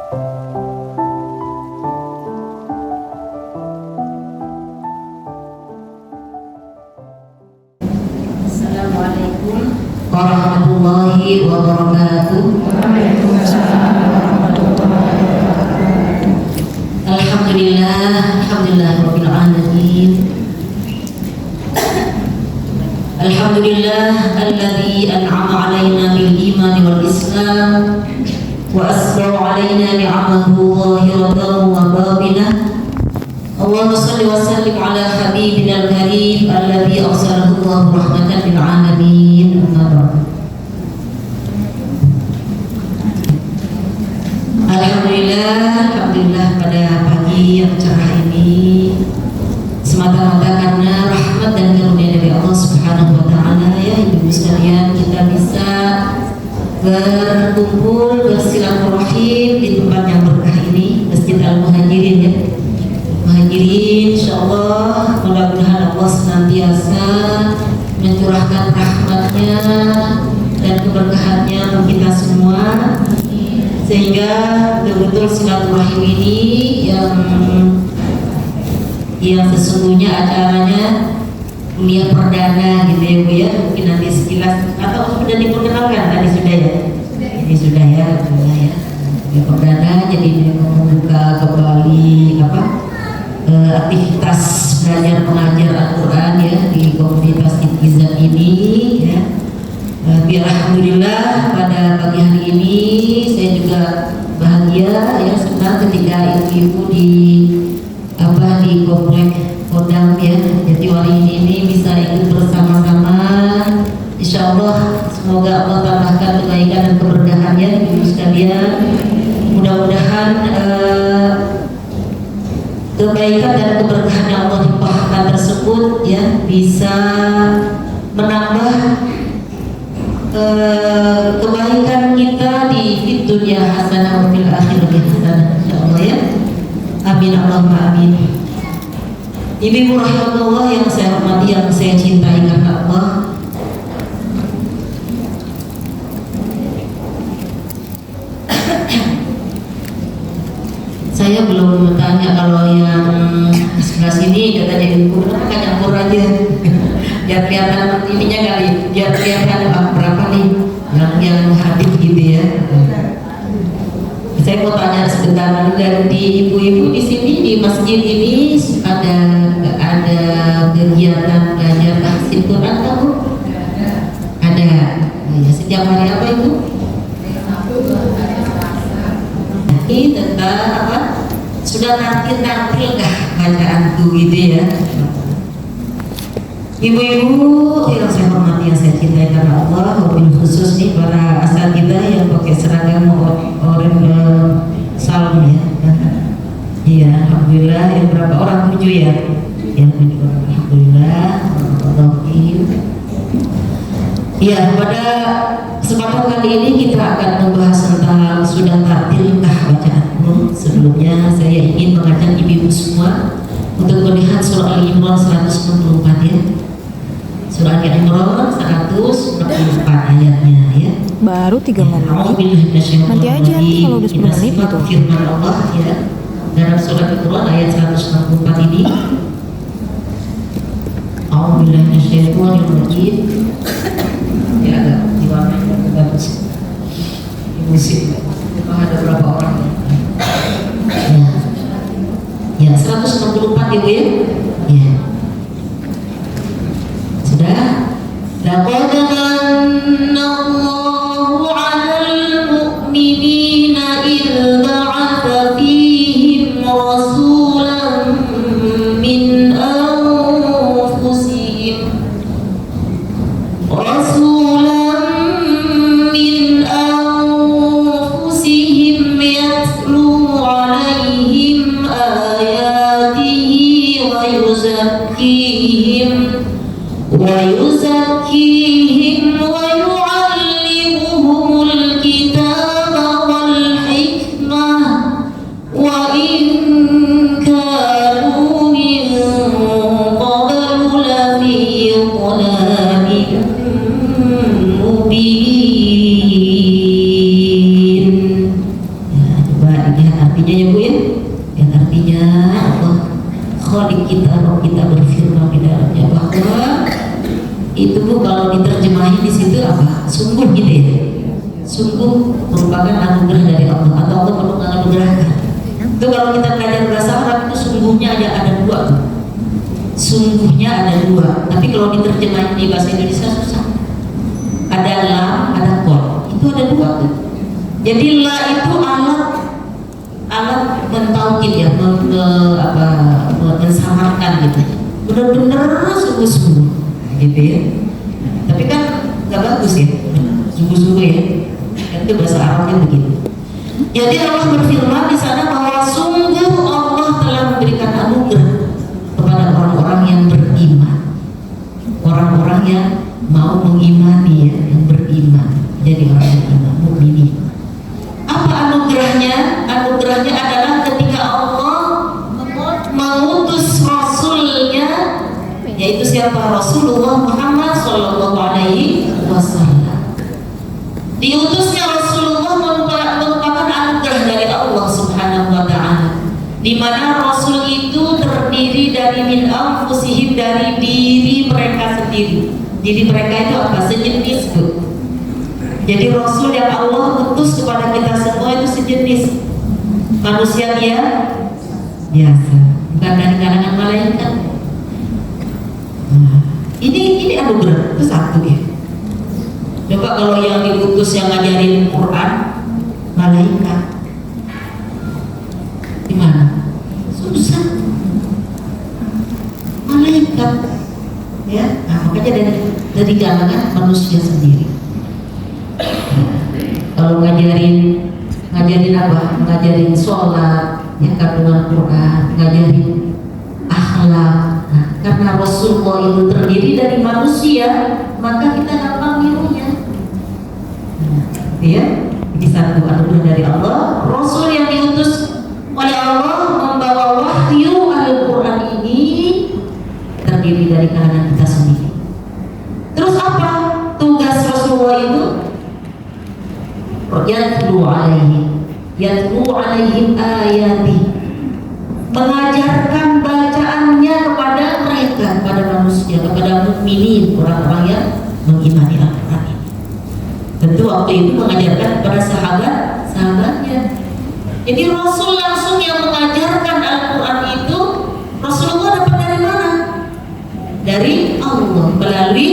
Assalamualaikum warahmatullahi wabarakatuh. Alhamdulillahirabbil alamin. Alhamdulillah alladzi an'ama 'alaina bil iman wal islam wa asbagha 'alaina ni'amahu zahiratan wa batinah. Allahumma shalli wa sallim ala habibina al-karim alladzi arsalahu Allah rahmatan lil alamin. Alhamdulillah pada pagi yang cerah ini semata-mata karena rahmat dan karunia dari Allah Subhanahu wa taala, ya ibu sekalian, kita bisa berkumpul bersilaturahim di tempat yang berkah ini, Masjid Al-Muhajirin, ya. Muhajirin, insyaallah mudah-mudahan Allah senantiasa mencurahkan rahmatnya dan keberkahannya untuk kita semua, sehingga betul-betul silaturahim ini yang sesungguhnya acaranya kuliah perdana gitu ya Bu ya. Mungkin nanti sekilas atau sudah diperkenalkan tadi sudah ya? Ini sudah ya, kuliah perdana, jadi membuka kembali aktivitas belajar mengajar Al-Quran ya di komunitas Ittizan ini ya. Alhamdulillah pada pagi hari ini saya juga bahagia ya, senang ketika ibu-ibu di komplek Kodam ya Jatiwaringin ini bisa ikut bersama-sama. Insya Allah semoga Allah tambahkan kebaikan dan keberkahannya ibu sekalian. Mudah-mudahan kebaikan dan keberkahan yang Allah limpahkan tersebut ya bisa menambah kebaikan kita di dunia hasanah wa fil akhirati hasanah insyaallah ya. Amin Allahumma amin. Ibu rahmatullah yang saya hormati, yang saya cintai karena Allah. Saya belum bertanya, kalau yang sebelah sini katanya ibu, kenapa nggak nyampur aja? Biar kelihatan ininya kali, biar kelihatan berapa nih yang hadir gitu ya. Saya mau tanya sebentar, dari ibu-ibu di sini di masjid ini ada kegiatan belajar tahfidz Quran tahu? Ada. Ya, setiap hari apa itu? Ini tentang apa? Sudah tampil kah bacaan tuh gitu ya? Ibu-ibu yang saya hormati, yang saya cintai karena Allah, wabil khusus nih para asatidzah yang pakai seragam oranye salam ya. Iya, alhamdulillah. Yang berapa orang? 7 ya? Yang 7 orang, alhamdulillah. Iya, pada kesempatan kali ini kita akan membahas tentang sudah tatilkah bacaanmu. Sebelumnya saya ingin mengajak ibu-ibu semua untuk melihat surah Al-Imran 164 ya. Surah Al-Imran 164 ayatnya ya. Baru 3 menit. Nanti aja kalau udah 10 menit gitu. Firman Allah ya dalam surah Al-Imran ayat 164 ini. A'udzubillahi minasyaitonir rajim. Ya, agak diwarnai yang bagus. Musik. Ada berapa orang? Ya, 164 ibu ya. Ya. Sudah. Laqad manna Allahu 'alal mu'minina idh ba'atha fihim rasulan min anfusihim yatlu 'alaihim ayatihi wa yuzakkihim wa yu'allimuhumul kitaba wal hikmah wa in kanu min qablu lafi dhalalin mubin. Coba lihat artinya ya Bu ya. Yang artinya Allah Khalik kita, Roh kita berfirman di dalamnya bahwa itu Bu kalau diterjemahin di situ apa? Sungguh gitu ya. Sungguh merupakan anugerah dari Allah atau Allah menganugerahkan. Itu kalau kita belajar bahasa Arab itu sungguhnya ada dua. Sungguhnya ada dua. Tapi kalau diterjemahin di bahasa Indonesia susah. Ada lam, ada qol. Itu ada dua tuh. Jadi la itu alat mentaukid ya, mensamarkan gitu. Benar-benar sungguh-sungguh, gitu ya. Tapi kan nggak bagus ya, sungguh-sungguh ya. Itu bahasa Arabnya begitu. Jadi Allah berfirman di sana bahwa sungguh Allah telah memberikan anugerah kepada orang-orang yang beriman, orang-orang yang mau mengimani ya, yang beriman. Jadi orang yang beriman, mukminin. Apa anugerahnya? Anugerahnya adalah ketika Allah mengutus Rasulnya, yaitu siapa? Rasulullah Muhammad Sallallahu Alaihi Wasallam. Diutusnya Rasulullah merupakan anugerah dari Allah Subhanahu Wa Taala, di mana Rasul itu terdiri dari min anfusihim, dari diri mereka sendiri. Diri mereka itu apa? Sejenis Bu. Jadi Rasul yang Allah utus kepada kita semua itu sejenis manusia biasa, bukan dari kalangan malaikat. Nah, ini anugerah itu satu ya. Coba kalau yang diutus yang ngajarin Quran malaikat, gimana? Susah. Malaikat, ya. Nah, makanya dari kalangan manusia sendiri. Kalau ngajarin apa? Ngajarin sholat, ya, kandungan Quran, ngajarin akhlak. Nah, karena Rasulullah itu terdiri dari manusia, maka kita gampang nirunya. Ya, ini satu anugerah dari Allah. Rasul yang diutus oleh Allah membawa wahyu Al-Quran ini terdiri dari kalangan kita sendiri. Terus apa tugas Rasulullah itu? Yatlu alaihim ayati, mengajarkan bacaannya kepada mereka, kepada manusia, kepada mukminin, orang-orang yang mengimani Al-Quran ini. Tentu waktu itu mengajarkan kepada sahabatnya. Jadi Rasul langsung yang mengajarkan Al-Quran itu, Rasulullah dapat dari mana? Dari Allah melalui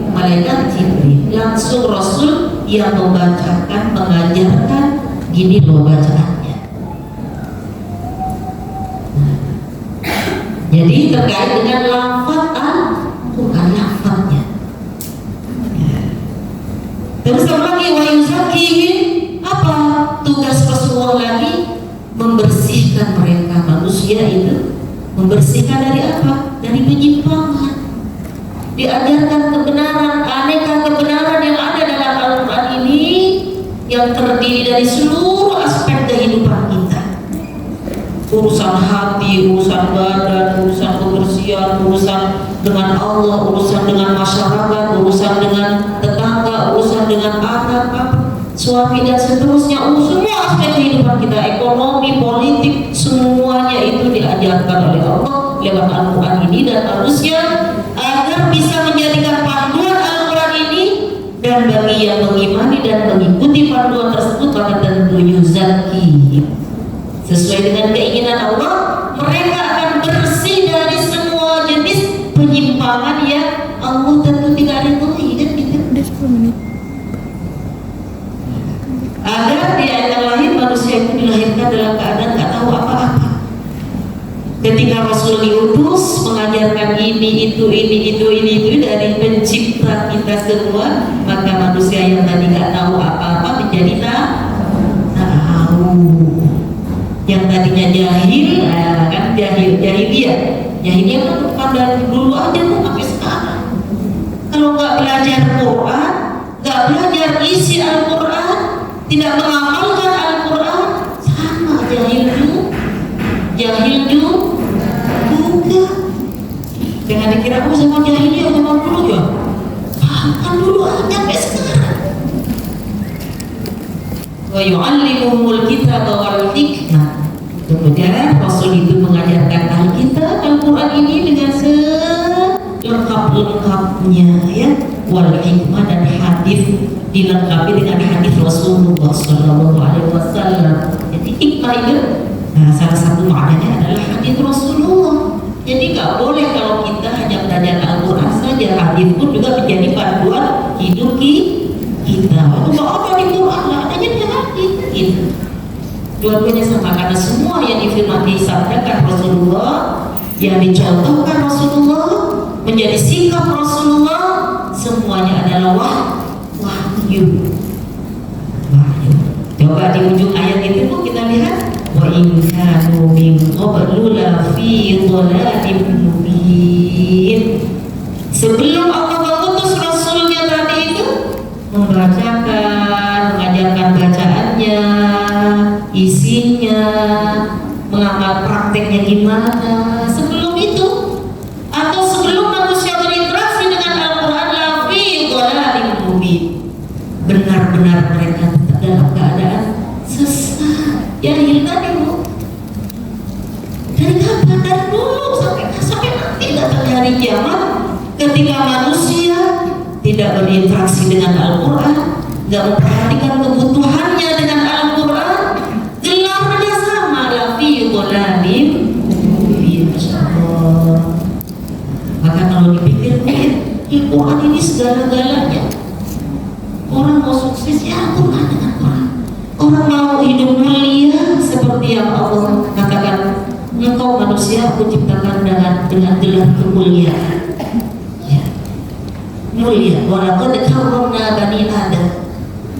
malaikat Jibril. Langsung Rasul yang membacakan, mengajarkan, gini loh bacaannya. Nah, jadi terkait dengan lafaz Al-Quran, lafaznya. Terus lagi wa yuzakihim, apa tugas Rasulullah lagi? Membersihkan mereka, manusia itu membersihkan dari apa? Dari penyimpangan. Diajarkan kebenaran, aneka kebenaran yang ada dalam Al-Quran ini, yang terdiri dari seluruh aspek kehidupan kita. Urusan hati, urusan badan, urusan kebersihan, urusan dengan Allah, urusan dengan masyarakat, urusan dengan tetangga, urusan dengan anak, suami dan seterusnya. Semua aspek kehidupan kita, ekonomi, politik, semuanya itu diajarkan oleh Allah lewat Al-Quran ini, dan manusia agar bisa menjadikan panduan Al-Quran ini, dan bagi yang mengimani dan mengikuti panduan tersebut maka tentu yuzaki, sesuai dengan keinginan Allah, mereka akan bersih dari semua jenis penyimpangan yang Allah tentu tidak ridhoi, kan gitu. Agar di ayat yang lain manusia itu dilahirkan dalam keadaan tak tahu apa-apa. Ketika Rasul diutus mengajarkan ini itu dari pencipta kita semua, maka manusia yang tadi nggak tahu apa-apa menjadi tahu. Yang tadinya jahil, kan jahiliyah kan bukan dari dulu aja tuh sampai sekarang. Kalau nggak belajar Quran, nggak belajar isi Al-Quran, tidak mengamalkan Al-Quran, sama jahil juga. Jangan dikira aku sama jahiliyah zaman dulu ya. Kan dulu aja sampai sekarang. Wa yu'allimuhumul kitaba wal hikmah Kemudian Rasul itu mengajarkan Alkitab, Al-Quran ini dengan selengkap-lengkapnya ya, wal hikmah, dan hadis dilengkapi dengan hadis Rasulullah SAW. Jadi hikmah itu, nah, salah satu maknanya adalah hadis Rasulullah. Jadi nggak boleh kalau kita hanya belajar Al-Quran saja, hadis pun juga menjadi panduan hidup kita. Itu nggak apa di Quran, nggak adanya di hadis. Gitu. Dua-duanya sama, karena semua yang difirmati sabdakan Rasulullah, yang dicontohkan Rasulullah, menjadi sikap Rasulullah, semuanya adalah wahyu. Coba di ujung ayat itu pun kita lihat, wa in kanu min qablu la fi dhalalin mubin. Sebelum Allah mengutus Rasulnya tadi itu membacakan, mengajarkan bacaannya, isinya, mengamal prakteknya gimana. Sebelum itu, atau sebelum manusia berinteraksi dengan Al-Quran, lafi dhalalin mubin, benar-benar mereka dalam keadaan sesat. Ya hilangkan ibu. Dari kapan? Dari dulu sampai nanti datang hari kiamat, ketika manusia tidak berinteraksi dengan Al-Quran, tidak memperhatikan kebutuhannya dengan Al-Quran, gelarnya sama, lafi dhalalin mubin. Masyaallah. Maka kalau dipikir-pikir, Al-Quran ini segala-galanya. Orang mau sukses ya Al-Quran dengan Quran. Orang mau hidup mulia seperti yang Allah katakan, engkau manusia aku ciptakan dengan gelar kemuliaan. Ya. Mulia. Walaqad karramna bani Adam.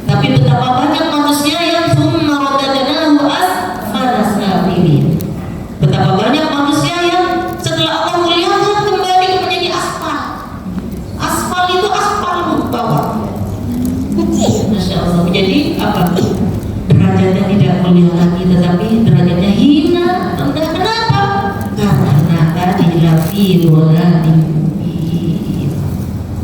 Tapi betapa banyak manusia yang tsumma radadnahu asfala safilin. Betapa banyak manusia yang setelah Allah muliakan kembali menjadi aspal. Aspal itu aspal bawah. Masya Allah. Jadi apa? Derajatnya tidak mulia lagi, tetapi derajatnya hina, rendah. Kenapa? Karena tadi lafi dhalalin mubin.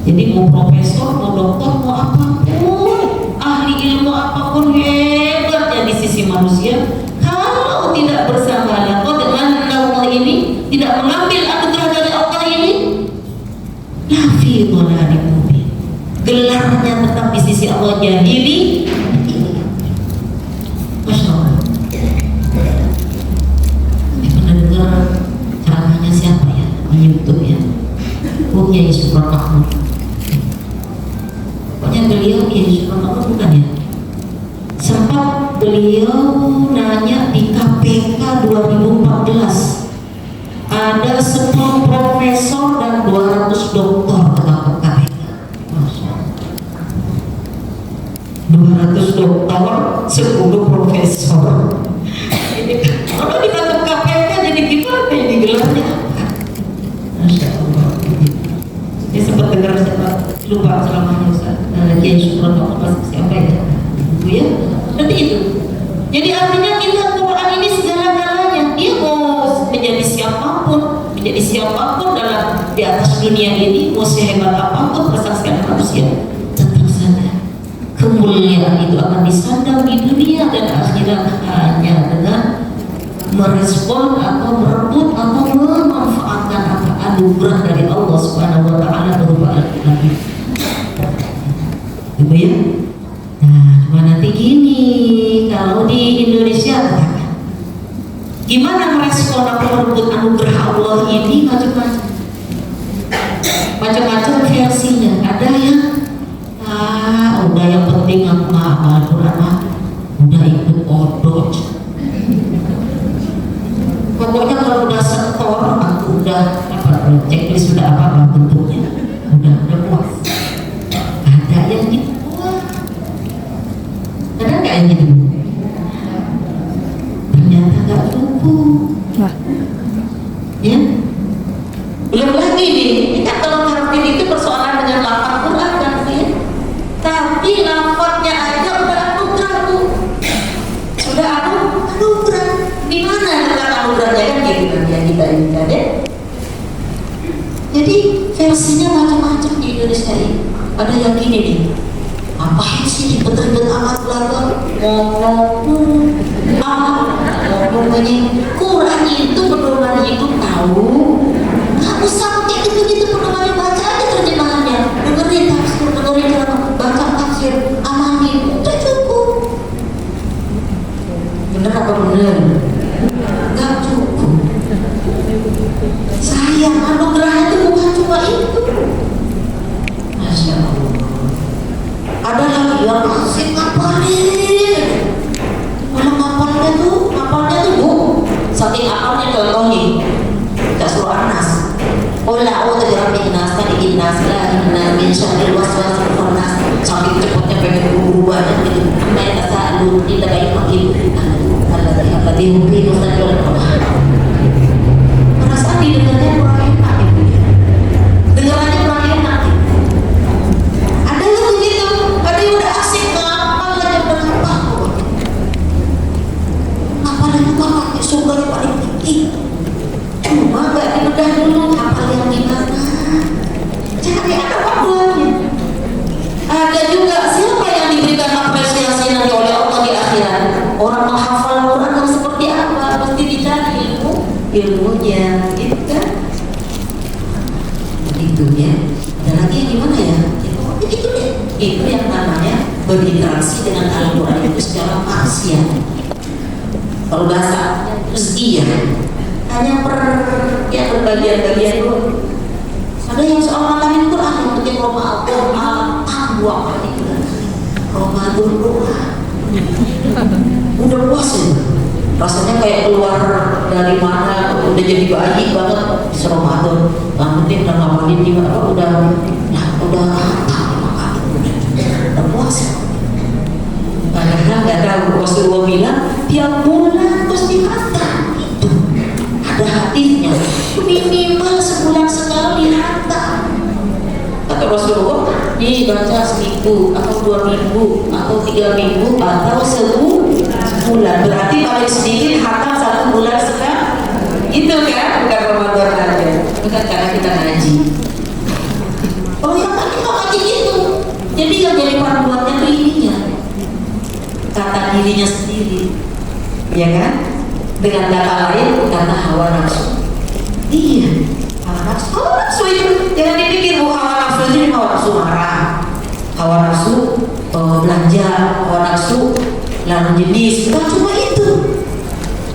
Jadi mau profesor, mau dokter, mau apapun, ahli ilmu apapun, hebat ya di sisi manusia, kalau tidak bersama laqad manna Allah ini, tidak mengambil anugerah dari Allah ini, lafi dhalalin mubin. Gelarnya tetap di sisi Allah jahili. Masya Allah. Ini pernah dengar ceramahnya siapa ya di YouTube ya? Kiai Supran Mahmud. Pokoknya beliau Kiai Supran Mahmud bukan ya? Sempat beliau nanya di KPK 2014, ada 10 profesor dan 200 doktor ketangkap KPK. 200 doktor, 10 profesor. Ini kalau ditangkap KPK jadi gimana ini gelarnya? Masya Allah. Saya sempat dengar, lupa ceramahnya Ustaz Kiai Supran Mahmud siapa ya? Itu ya, nanti itu. Jadi artinya kita Quran ini segala-galanya. Dia mau menjadi siapapun dalam di atas dunia ini, mau sehebat apapun persaksian manusia, tetap saja kemuliaan itu akan disandang di dunia dan akhirat hanya dengan merespon atau merebut atau memanfaatkan apa anugerah dari Allah Subhanahu wa taala berupa Al-Qur'an. Gitu ya. Nah, cuma nanti gini, kalau di Indonesia gimana merespon atau merebut anugerah Allah ini, macam-macam versinya. Ada yang udah yang penting aku hafal Al-Quran, udah ikut odot. Pokoknya kalau udah setor, aku udah checklist sudah apa bentuknya, udah puas. Ada yang gitu, ada nggak yang gitu? Ternyata nggak cukup. Ya, belum lagi nih. Ini kan kalau karakter itu persoalan dengan lafaz Quran kan sih. Tapi lafaznya aja udah anugerah tuh. Sudah anugerah. Di mana dengan anugerahnya kan gitu kan yang kita inginkan ya. Jadi versinya macam-macam di Indonesia ini. Ada yang gini nih. Ngapain sih ribet-ribet amat belajar? Ngomong katanya Quran itu pedoman hidup tahu. Nggak usah pakai gitu-gitu pedomannya, baca aja terjemahannya, dengerin tafsir, dengerin baca tafsir, amanin, udah cukup. Bener apa bener? Nggak cukup. Sayang, anugerah itu bukan cuma itu. Masya Allah. Ada lagi yang asik ngapalin. Kalau ngapalnya tuh bu, saking apalnya contohnya, tak suruh Anas. Ola o terjadi nas, tadi nas lah, min syarril waswasil khannas. Saking cepatnya pengen berubah dan jadi main tasalu tidak baik makin. Apa dimungkin Ustaz kalau perasaan didengarnya kurang enak ibu ya. Dengarannya kurang enak. Ada yang begitu, ada yang udah asik ngapal aja berapa. Ngapal itu kan pakai surga paling tinggi. Cuma gak dibedah dulu ngapal yang gimana. Cari ada waktunya. Ada juga siapa yang diberikan apresiasi nanti oleh Allah di akhirat. Orang menghafal Quran yang seperti apa, pasti dicari ilmunya, gitu kan? Itu ya. Ada lagi yang gimana ya? Itu deh. Itu yang namanya berinteraksi dengan Al-Quran itu secara parsial. Kalau bahasa rezeki ya, hanya berbagian-bagian dulu. Ada yang soal matamin Quran yang penting Ramadan dua kali bulan, Ramadan doa. Udah puas ya, rasanya kayak keluar dari mana, udah jadi bayi banget di Ramadan. Yang penting udah ngamalin juga, udah puas. Padahal nggak tahu Rasulullah bilang tiap bulan pasti hantar itu. Ada hadisnya minimal sebulan sekali hantar. Kata Rasulullah, dibaca seminggu atau 2 minggu atau 3 minggu atau sebulan. Berarti paling sedikit hatam 1 bulan sekali. Itu kan bukan Ramadan aja, bukan karena kita ngaji. Oh ya kan kita ngaji itu. Jadi yang jadi panduannya itu ininya, kata dirinya sendiri, ya kan? Dengan kata lain kata hawa nafsu. Iya, hawa nafsu itu jangan dipikir hawa nafsu itu hawa nafsu marah, hawa nafsu belanja, hawa nafsu lalu jenis. Bukan cuma itu.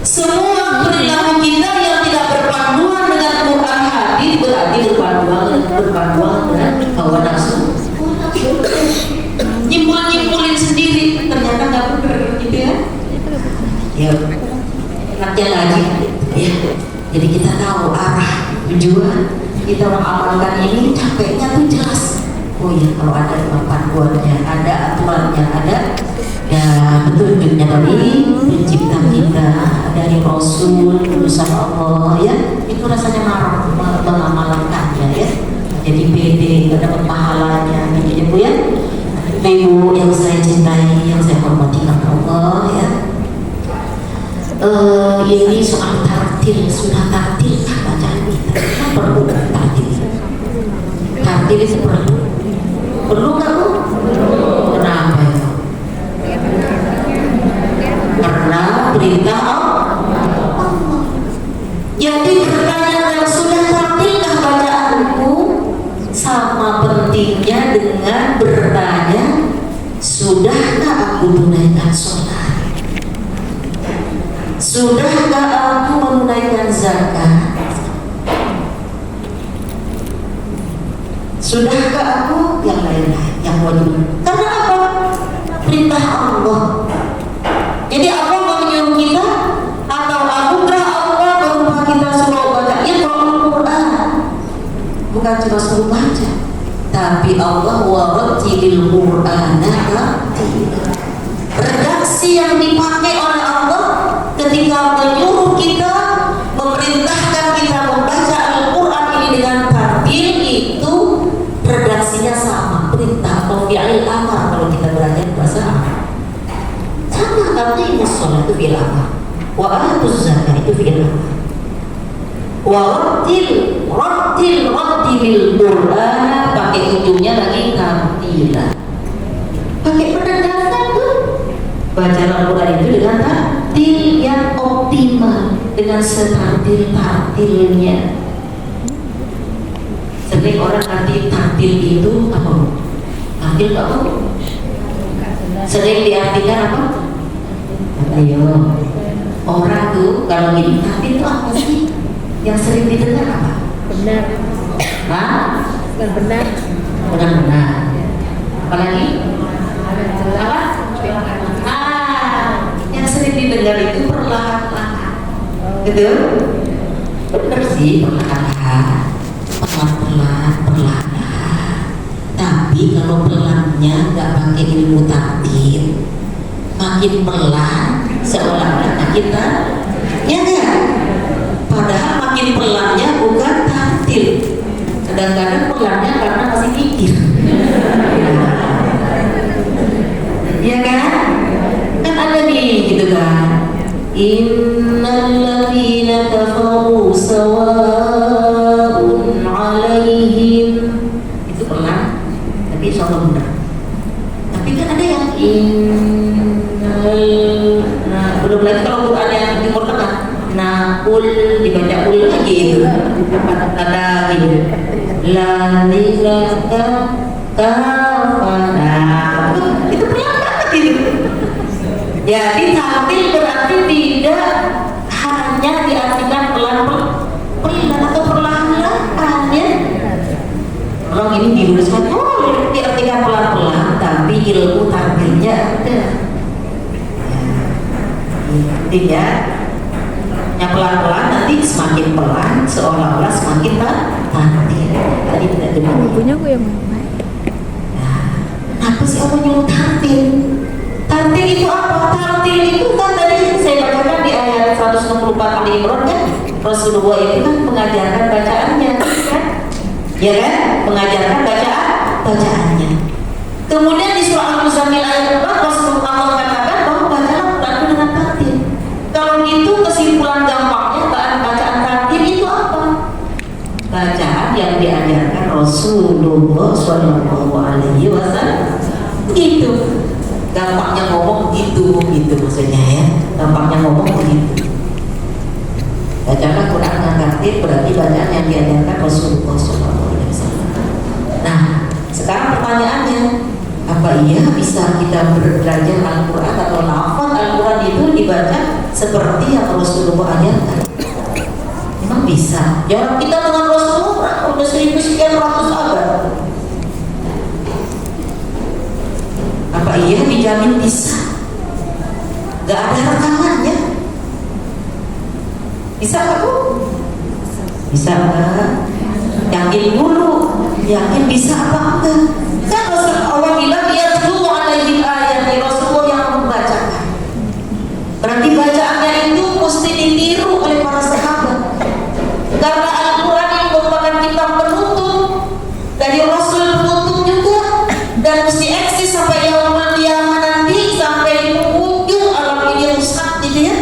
Semua perilaku kita yang tidak berpanduan dengan Quran hadis berarti berpanduan dengan hawa nafsu. Nyimpulin sendiri ternyata nggak benar gitu ya. Ya enaknya lagi ya. Jadi kita tahu arah tujuan kita mengamalkan ini, capeknya tuh jelas. Oh ya, kalau ada panduannya, ada aturannya, ada ya petunjuknya dari pencipta kita, dari Rasul, utusan Allah ya, itu rasanya marah mengamalkannya ya. Jadi pede, dapat pahalanya gitu ya Bu ya. Ibu yang saya cintai, yang saya hormati Allah ya. Ini soal tartil, sudah tartil bacaan kita perlu tartil. Tartil itu perlu nggak Bu? Kenapa ya? Karena perintah Allah. Jadi pertanyaan sudah tartilkah bacaanku, sama pentingnya dengan bertanya sudahkah aku tunaikan sholat, sudahkah aku menunaikan zakat, sudahkah aku yang lain-lain yang wajib. Karena apa? Perintah Allah. Jadi Allah mau menyuruh kita atau anugerah Allah berupa kita suruh baca Al-Quran. Bukan cuma suruh baca, tapi Allah warattilil Qur'ana tartila. Redaksi yang dipakai oleh Allah ketika menyuruh kita, memerintahkan kita membaca Al-Quran ini dengan tartil, itu redaksinya sama, perintah atau fi'il amar kalau kita belajar bahasa Arab. Sama artinya sholat itu fi'il amar, wa atuz zakat itu fi'il amar. Warattilil Qur'an, pakai ujungnya lagi tartila. Pakai penegasan tuh. Baca Al-Quran itu dengan tartil yang optimal dengan setartil-tartilnya. Sering orang arti tartil itu apa? Tartil apa? Sering diartikan apa? Ayo, orang tuh kalau gini tartil itu apa sih? Yang sering didengar apa? Benar. Hah? Benar. Benar-benar. Apalagi? Apa? Yang sering didengar itu perlahan-lahan. Betul? Benar sih, perlahan-lahan. Perlahan-lahan. Tapi kalau pelannya nggak pakai ilmu takdir, makin pelan seolah-olah kita, ya enggak? Padahal makin pelannya bukan takdir. Kadang-kadang pelannya karena masih mikir. Ya kan? Kan ada nih gitu kan. Innal ladzina kafaru sawa'un 'alaihim. Itu pelan, tapi insyaallah benar. Tapi kan ada yang belum lagi kalau Quran yang Timur Tengah. Ul dibaca ul lagi itu. Tanda gitu. Ladzina kafara. Itu pelan banget gitu. Jadi tartil berarti tidak hanya diartikan pelan-pelan atau perlahan-lahan ya. Kalau ini diluruskan, diartikan pelan-pelan, tapi ilmu tartilnya ada. Tidak, yang pelan-pelan nanti semakin pelan, seolah-olah semakin tartil. Tadi tidak demikian. Bukunya gue yang mana? Apa sih apa nyuruh tartil? Tartil itu apa? Tartil itu kan tadi saya bacakan di ayat 164 Ali Imran kan, Rasulullah itu kan mengajarkan bacaannya kan? Ya kan? Mengajarkan bacaannya. Kemudian di surah Al-Muzammil ayat 4 Rasulullah mengatakan bahwa bacalah Quran dengan tartil. Kalau gitu kesimpulan gampangnya bacaan tartil itu apa? Bacaan yang diajarkan Rasulullah Shallallahu Alaihi Wasallam. Gitu. Gampangnya ngomong gitu maksudnya ya. Gampangnya ngomong begitu. Bacalah Quran dengan tartil berarti bacaan yang diajarkan Rasulullah Shallallahu Alaihi Wasallam. Nah, sekarang pertanyaannya, apa iya bisa kita belajar Al-Quran atau lafaz Al-Quran itu dibaca seperti yang Rasulullah ajarkan? Memang bisa. Jarak kita dengan Rasulullah udah 1000 sekian ratus abad. Apa iya dijamin bisa? Gak ada rekamannya. Bisa nggak Bu? Bisa nggak? Yakin dulu. Yakin bisa apa enggak? Kan Rasulullah bilang yatlu alaihim ayat, Rasulullah yang membacakan. Berarti bacaannya itu mesti ditiru oleh para sahabat. Karena Al-Quran yang merupakan kitab penutup dari Rasul penutup juga, dan mesti eksis sampai yaumul qiyamah nanti, sampai di penghujung alam ini rusak gitu ya.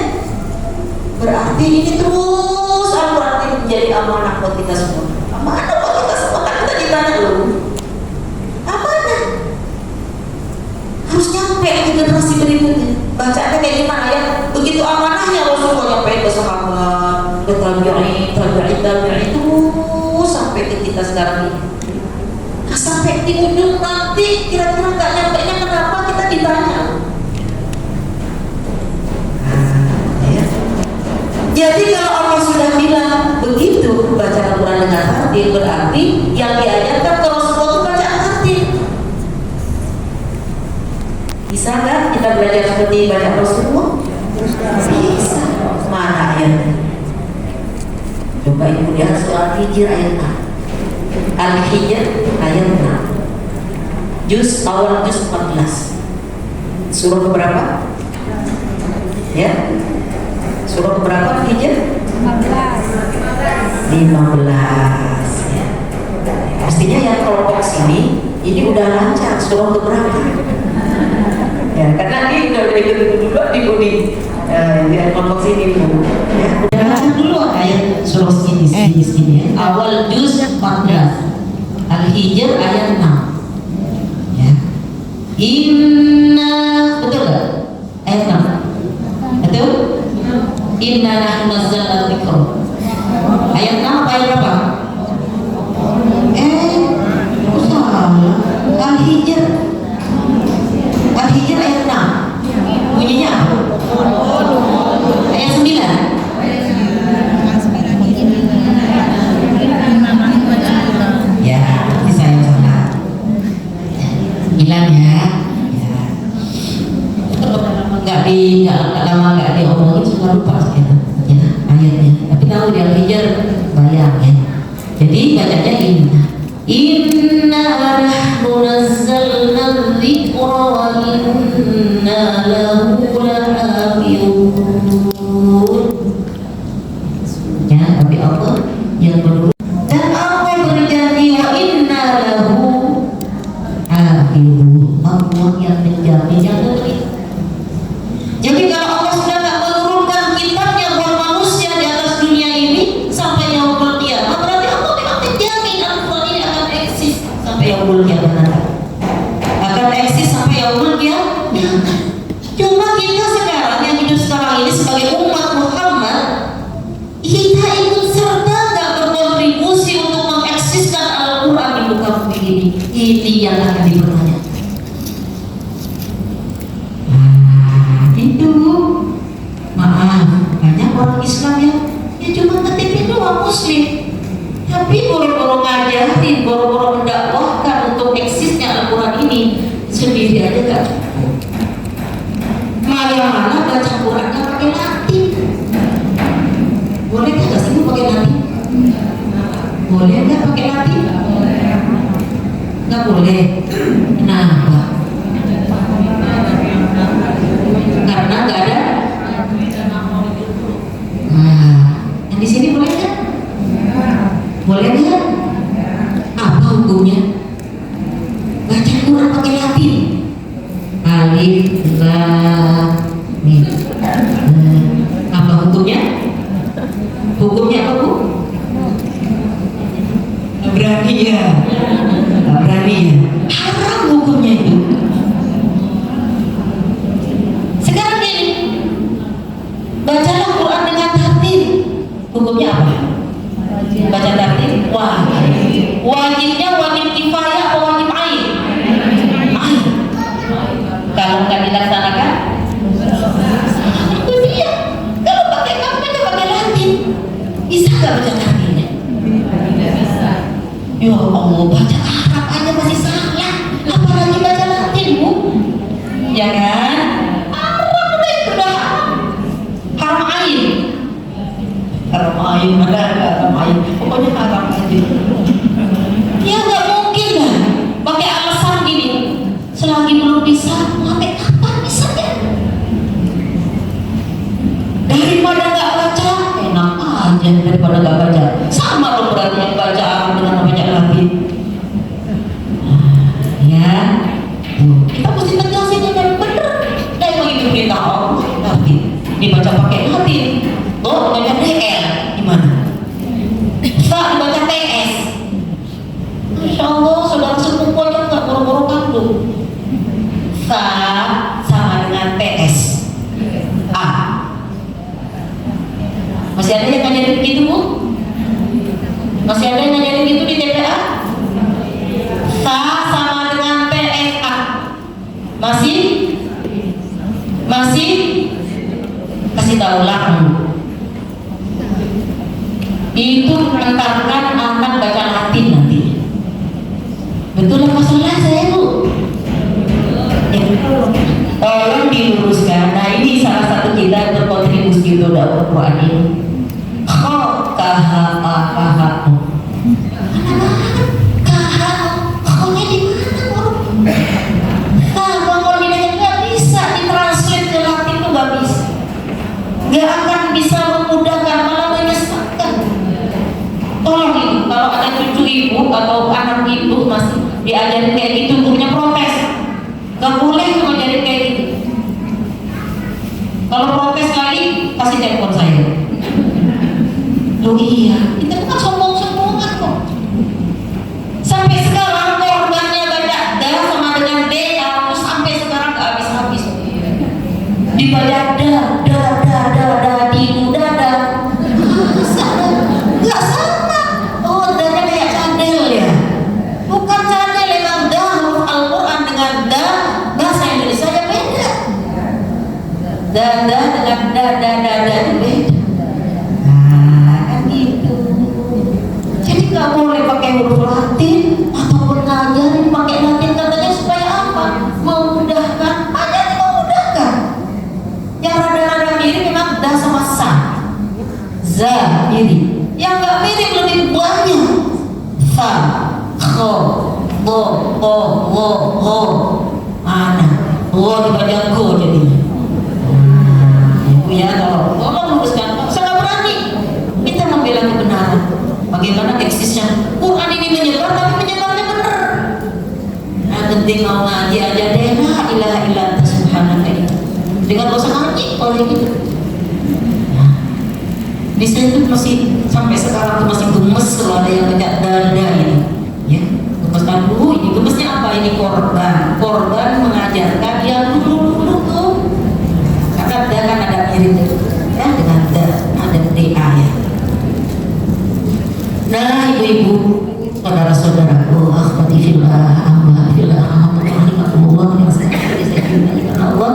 Berarti ini terus Al-Quran ini menjadi amanah buat kita semua. Amanah buat kita semua. Kan kita ditanya loh, amanah harus nyampe ke generasi berikutnya. Bacaannya kayak gimana ya? Begitu amanahnya Rasulullah nyampe ke sahabat, ke tabi'in itu sampai ke kita sekarang ini. Nah, sampai di ujung nanti kira-kira nggak nyampe-nya kenapa kita ditanya? Jadi kalau Allah sudah bilang begitu baca Al-Quran dengan tartil, berarti yang diajarkan ke Rasulullah itu bacaan tartil. Bisa nggak kita belajar seperti baca Rasulullah? Bisa. Mana ayatnya? Coba ibu lihat surah Al-Hijr ayat 6. Al-Hijr ayat 6. Awal juz 14. Surah keberapa? Ya? Surah keberapa Hijr? 15 ya. Pastinya yang kelompok sini ini udah lancar surah keberapa? Ya, karena ini udah ikut dulu di kuning. Yang kelompok sini Bu. Ya, udah lancar dulu ayat surah sini ya. Awal juz 14. Al-Hijr ayat 6. Ya. Inna, betul enggak? Ayat 6. Betul? Inna nahnu nazzalna dzikra. Ayat 6 apa ayat berapa? Salah. Al-Hijr. Al-Hijr ayat 6. Bunyinya apa? Ayat 9. Ya, nanti saya salah. 9 ya. Nggak lama nggak diomongin suka lupa saya ya ayatnya, tapi tahu di Al-Hijr bayang ya. Jadi bacanya inna nahnu nazzalna dzikra wa inna lahu lahafizun. Ya, tapi Allah yang menurut dan Allah berjanji wa inna lahu hafizun. Allah yang menjamin yang memberi. Jadi kalau Allah sudah tak menurunkan kitabnya buat manusia di atas dunia ini sampai yaumul qiyamah, berarti Allah memang menjamin Al-Quran ini akan eksis sampai yaumul qiyamah. Akan eksis sampai yaumul qiyamah. Cuma kita sekarang yang hidup sekarang ini sebagai umat Muhammad, kita ikut serta gak berkontribusi untuk mengeksiskan Al-Quran di muka bumi ini. Ini yang akan dipertanyakan. Itu maaf, banyak orang Islam yang cuma ngetipin doang Muslim, tapi boro-boro ngajarin, boro-boro mendakwahkan untuk eksisnya Al-Quran ini sendiri aja gak cukup. Malah baca Qurannya pakai Latin. Boleh gak sih pakai Latin? Boleh gak pakai Latin? Gak boleh. Kenapa? Karena nggak ada. Yang di sini boleh kan? Boleh kan? Apa hukumnya? Baca Quran pakai Latin. Alif, lam, mim. Apa hukumnya? Hukumnya apa bu? Berani ya? Berani ya? Haram hukumnya itu. Sekarang ini bacalah Quran dengan tartil. Hukumnya apa? Baca tartil wajib. Wajibnya wajib kifayah atau wajib ain? Ain. Kalau nggak dilaksanakan, itu dia. Kalau pakai kamu aja pakai Latin, bisa nggak baca tartilnya? Ya Allah, baca Arab aja masih salah, apalagi baca Latin bu? Ya kan? Haram ain, haram ain, pokoknya haram aja. Ya nggak mungkin kan? Pakai alasan gini, selagi belum bisa, sampai kapan bisanya? Daripada nggak baca, enak aja daripada nggak baca. Sama dong berarti yang baca Arab dengan baca Latin. Ya, kita mesti tegasin yang benar. Dan begitu perintah Allah, Latin dibaca pakai Latin. Oh, baca DL gimana? Bisa dibaca TS. Masya Allah, saudara sepupu aja nggak boro-boro kandung. Sa sama dengan TS. A. Masih ada yang ngajarin begitu bu? Masih ada yang ngajarin gitu di TPA? Sa sama dengan TSA. Masih? Masih? Kasih tahu lah. Itu mengantarkan anak baca Latin nanti. Betul apa salah saya bu? Ya, tolong diluruskan. Nah ini salah satu kita berkontribusi untuk dakwah Quran ini. Kho kaha kaha khonya di mana? Kalau dinanya nggak bisa ditranslate ke Latin tuh nggak bisa. Nggak akan bisa memudahkan, malah menyesatkan. Tolong ibu, kalau ada cucu ibu atau anak ibu masih diajarin kayak gitu, gurunya protes. Gak boleh ngajarin kayak gitu. Kalau protes lagi, kasih telepon saya. Loh iya, kita bukan sombong-sombongan kok. Sampai sekarang korbannya baca da sama dengan D, aku sampai sekarang gak habis-habis. Dibaca da, di, dada itu beda. Nah, kan gitu. Jadi nggak boleh pakai huruf Latin ataupun ngajarin pakai Latin, katanya supaya apa? Memudahkan, aja memudahkan. Yang rada-rada mirip memang dah sama sa, za mirip. Yang nggak mirip lebih banyak. Fa, kho, bo, ho, mana? Oh dibaca go jadinya. Ya kalau Allah luruskan, saya nggak berani. Kita membela kebenaran. Bagaimana eksisnya Quran ini menyebar, tapi menyebarnya benar. Nah, penting mau ngaji aja deh. La ilaha illa anta subhanaka. Dengan dosa ngaji oleh gitu. Nah, di saya itu masih sampai sekarang tuh masih gemes kalau ada yang baca dada ini. Ya, gemes kan dulu. Ini gemesnya apa? Ini korban mengajarkan yang dulu tuh. Karena da kan ada mirip ya dengan da, ada da ya. Nah, ibu-ibu, saudara-saudaraku, akhwati fillah, amma fillah, rahmatullah Allah.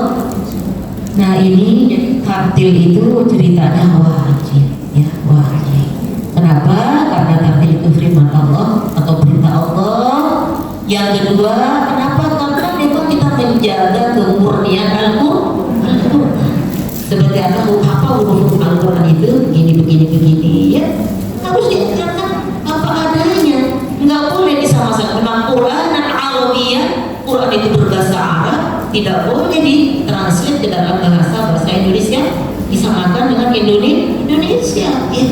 Nah, ini tartil itu ceritanya wajib, ya wajib. Kenapa? Karena tartil itu firman Allah atau perintah Allah. Yang kedua, kenapa? Karena memang kita menjaga kemurnian Al-Quran. Seperti apa huruf Al-Quran itu begini ya. Harus diajarkan apa adanya, nggak boleh disamakan dengan Quran dan Arabiyah. Quran itu berbahasa Arab, tidak boleh ditranslate ke dalam bahasa Indonesia, disamakan dengan Indonesia. Ya.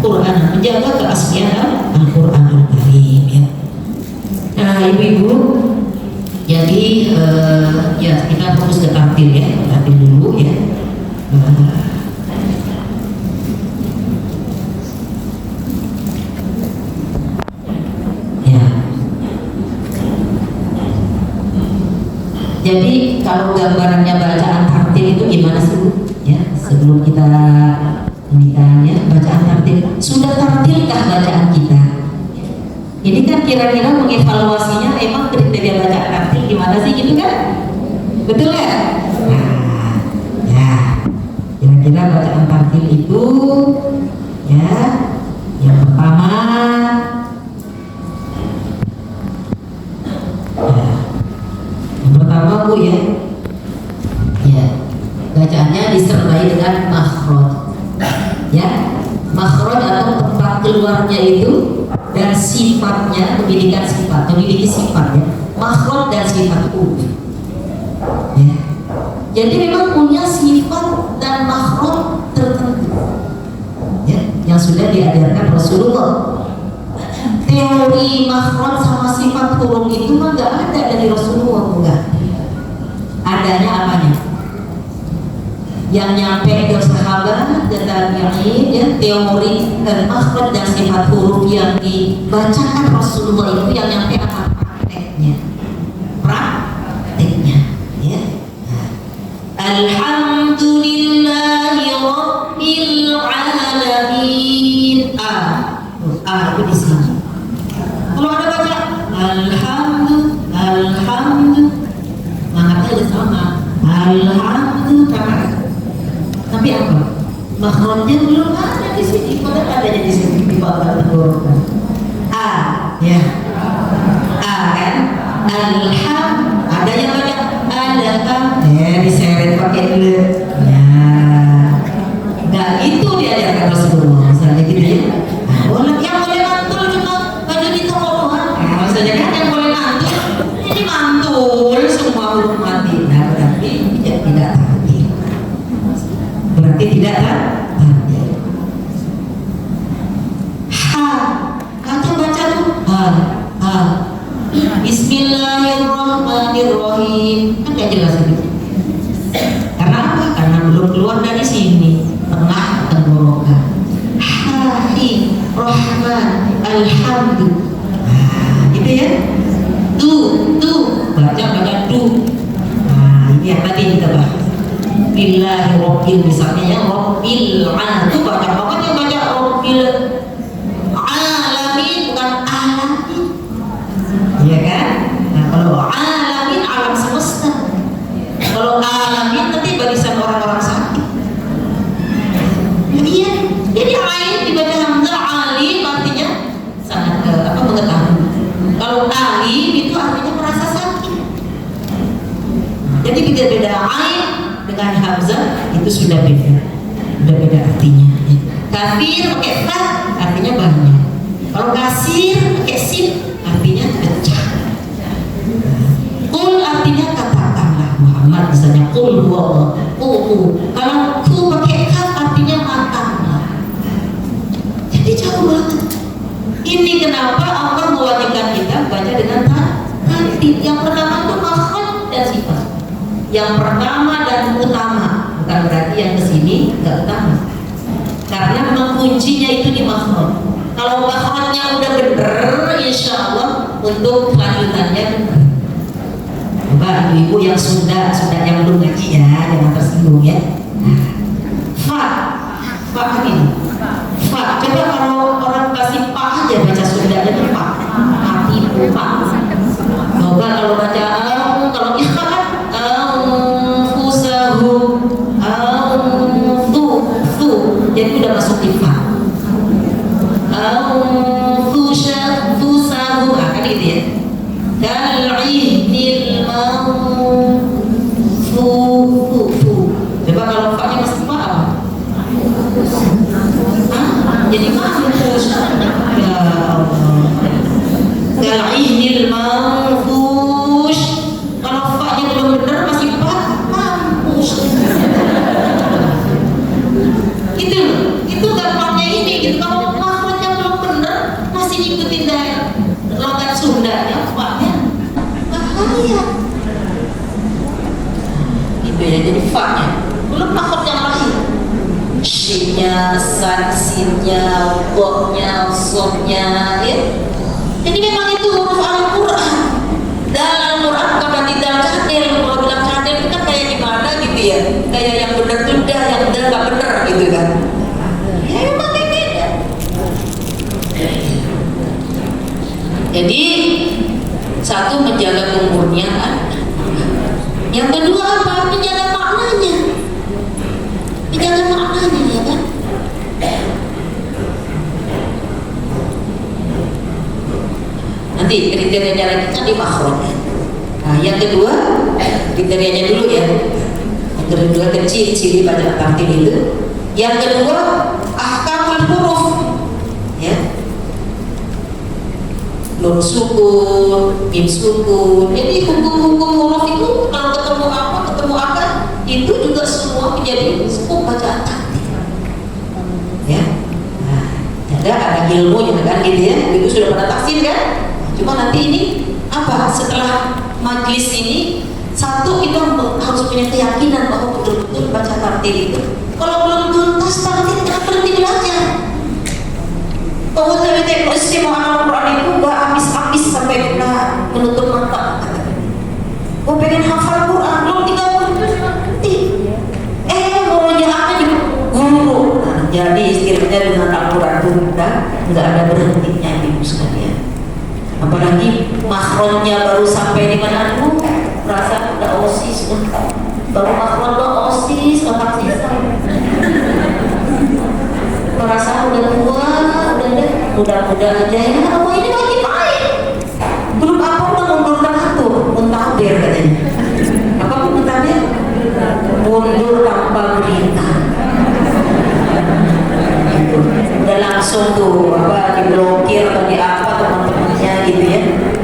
Quran menjaga keaslian Al-Quran Al-Karim. Ya. Nah, ibu-ibu, jadi ya kita fokus ke tartil ya, tartil dulu ya. Jadi kalau gambarannya bacaan tartil itu gimana sih Bu? Ya, sebelum kita menikahnya bacaan tartil. Sudah tartilkah bacaan kita? Ini kan kira-kira mengevaluasinya emang dari bacaan tartil gimana sih gitu kan? Betul ya? Nah, ya. Kira-kira bacaan tartil itu ya yang pertama Bu ya, bacaannya disertai dengan makhraj, ya, makhraj atau tempat keluarnya itu dan sifatnya, memiliki sifat ya, makhraj dan sifat ya. Jadi memang punya sifat dan makhraj tertentu, ya, yang sudah diajarkan Rasulullah. Teori makhraj sama sifat huruf itu mah nggak ada dari Rasulullah, enggak. Adanya apanya? Yang nyampe ke sahabat dan tabi'in, ya, teori dan makhraj dan sifat huruf yang dibacakan Rasulullah itu yang nyampe apa? Prakteknya, ya. Alhamdulillahi Rabbil Alamin. Itu di sini. Kalau ada baca alhamdulillah, mangkatnya sama alhamdulillah, tapi apa? Makhrajnya belum ada di sini. Padahal adanya di sini di bawah tenggorokan. Ya, kan? Alham, ada yang baca alham, diseret pakai le. Nah, itu diajarkan Rasulullah, misalnya gitu ya. Yang boleh mantul cuma baju di tongkrongan. Maksudnya kan yang boleh mantul, ini mantul semua huruf mati. Nah, berarti tidak tartil. Berarti tidak tartil. Baca tuh. Bismillahirrahmanirrahim. Kan gak jelas gitu. Karena apa? Karena belum keluar dari sini. Tengah tenggorokan. Rahman, alhamdulillah. Gitu ya. Baca du. Ini yang tadi kita bahas. Billahi Rabbil, misalnya ya Rabbil itu baca pokoknya baca Rabbil Alamin, bukan alamin. Iya kan? Nah, kalau alamin alam semesta. Kalau alamin nanti barisan orang-orang sakit. ain dengan hamzah itu sudah beda artinya. Kafir pakai fa artinya banyak. Kalau kasir pakai sin artinya pecah. Qul artinya katakanlah Muhammad, misalnya qul huwa kalau ku pakai kaf artinya makanlah. Jadi jauh banget. Ini kenapa Allah mewajibkan kita baca dengan tartil. Yang pertama itu makhraj dan sifat. Yang pertama dan utama, bukan berarti yang kesini nggak utama. Karena memang kuncinya itu di makhraj. Kalau makhrajnya udah bener, insya Allah untuk kelanjutannya bener. Coba ibu-ibu yang sudah yang belum ngaji ya, jangan tersinggung ya. Fa ini. Fa. Coba kalau orang kasih pa aja baca Sunda aja pa. Mati pa. Coba kalau baca kalau ikhfa kan fusahu tu. Jadi udah masuk ikhfa. Fusahu kan gitu ya. Kal'ihnil fu. Coba kalau fa-nya masih pa apa? Jadi mampus ya Allah. Kal'ihnil manfush. Kalau fa-nya belum benar masih mampus. Itu gampangnya ini gitu. Kalau makhrajnya belum benar masih ngikutin dari logat Sundanya fa-nya bahaya. Gitu ya, jadi fa-nya belum makhraj yang lain. Shinnya, sinnya, qofnya, sofnya, ya. Jadi memang itu huruf Al-Quran. Dalam Al-Quran bukan berarti dalam cadel. Kalau bilang cadel itu kan kayak gimana gitu ya? Kayak yang benar tuh dah, yang benar nggak benar gitu kan? Ya memang kayak beda. Jadi satu menjaga kemurnian. Yang kedua apa? Menjaga maknanya. Menjaga maknanya ya kan? Nanti kriterianya lagi kan di makhraj. Nah, yang kedua kriterianya dulu ya. Yang kedua kecil ciri pada tartil itu. Yang kedua ahkamul huruf. Ya. Nun sukun, mim sukun. Jadi hukum-hukum huruf itu kalau ketemu apa itu juga semua menjadi hukum bacaan tartil. Ya. Nah, ada ilmu kan gitu ya. Itu sudah pernah taksin kan? Cuma nanti ini apa? Setelah majelis ini satu kita harus punya keyakinan bahwa betul-betul baca tartil itu. Kalau belum tuntas tartil jangan berhenti belajar. Bahwa teknik istimewa Al-Quran itu gak habis-habis sampai kita menutup mata. Gue pengen hafal Quran belum 30 menit berhenti. Gurunya apa nih? Guru. Nah, jadi istilahnya dengan Al-Quran itu udah nggak ada berhentinya ibu sekalian. Apalagi makhrajnya baru sampai di mana tuh merasa udah osis baru makhraj udah osis otak sisa. Merasa udah tua, udah aja ya. Allah ini lagi main. Belum apa udah mundurkan atur, muntabir katanya. Apa pun muntabir? Mundur tanpa berita. Udah langsung tuh apa diblokir atau di apa teman-temannya gitu ya.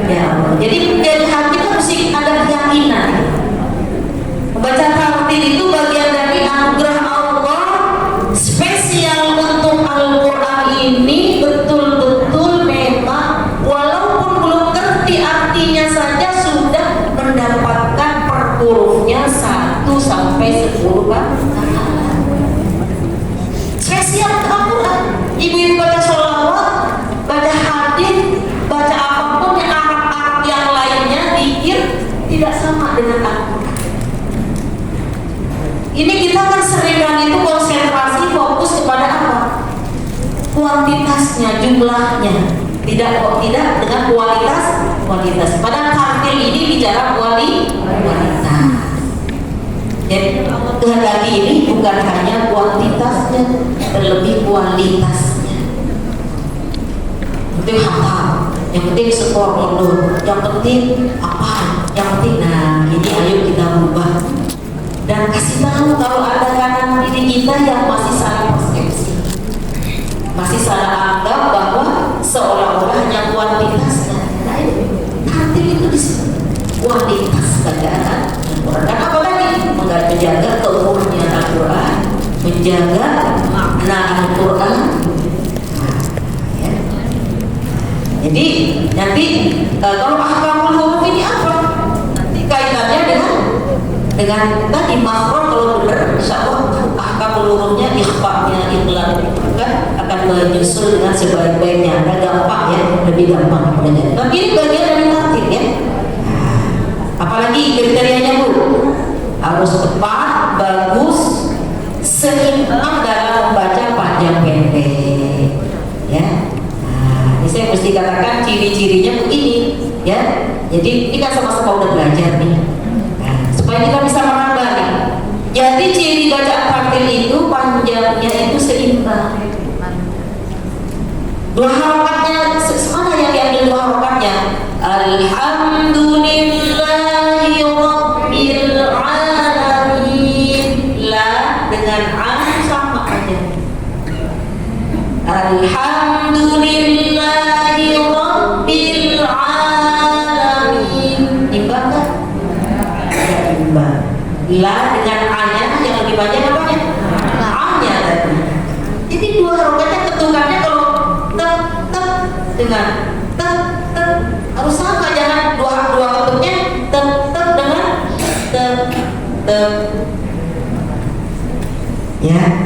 Ya Allah. Jadi dari hati kita mesti ada keyakinan. Membaca tartil itu bagian dari anugerah Allah spesial untuk Al-Quran ini. Betul-betul memang walaupun belum ngerti artinya saja sudah mendapatkan per hurufnya 1 sampai 10 kan? Spesial Al-Quran. Ibu-ibu baca sholawat, baca hadis, baca apapun yang Arab yang lainnya dikir tidak sama dengan Al-Quran. Ini kita kan seringkali itu konsentrasi fokus kepada apa? Kuantitasnya, jumlahnya, tidak dengan kualitas. Padahal tartil ini bicara kualitas. Jadi lagi ini bukan hanya kuantitasnya, terlebih kualitasnya. Itu hafal. Yang penting skor dulu. Yang penting apa? Yang penting nah ini ayo kita ubah. dan kasih tahu kalau ada kanan diri kita yang masih salah persepsi, masih salah anggap bahwa seolah-olah hanya kuantitas. Nah, hati itu disebut kualitas bacaan Al-Quran. Dan apalagi menjaga keutuhannya Al-Quran, menjaga makna Al-Quran. Ya. Jadi nanti kalau ahkamul huruf ini apa? Nanti kaitannya dengan tadi makhraj. Kalau benar insya Allah ahkamul hurufnya, ikhfa'nya, iqlal akan menyusul dengan sebaik-baiknya. Ada gampang ya, lebih gampang. Tapi ini bagian dari tartil ya. Apalagi kriterianya Bu, harus tepat, bagus, seimbang dalam membaca panjang pendek ya. Nah, ini saya mesti katakan ciri-cirinya begini ya. Jadi ini kan sama-sama udah belajar nih. Nah, supaya kita bisa menambah nih. Jadi ciri bacaan tartil itu panjangnya itu seimbang. Dua harokatnya, semana yang diambil dua harokatnya? Alhamdulillahi Rabbil Alamin. La dengan an sama aja. Alhamdulillahi Rabbil Alamin. Imbang kan? Ya, imbang. La dengan a-nya yang lebih banyak apanya? A-nya tadi. Jadi dua harokatnya ketukannya kalau dengan harus sama, jangan dua ketuknya dengan ya.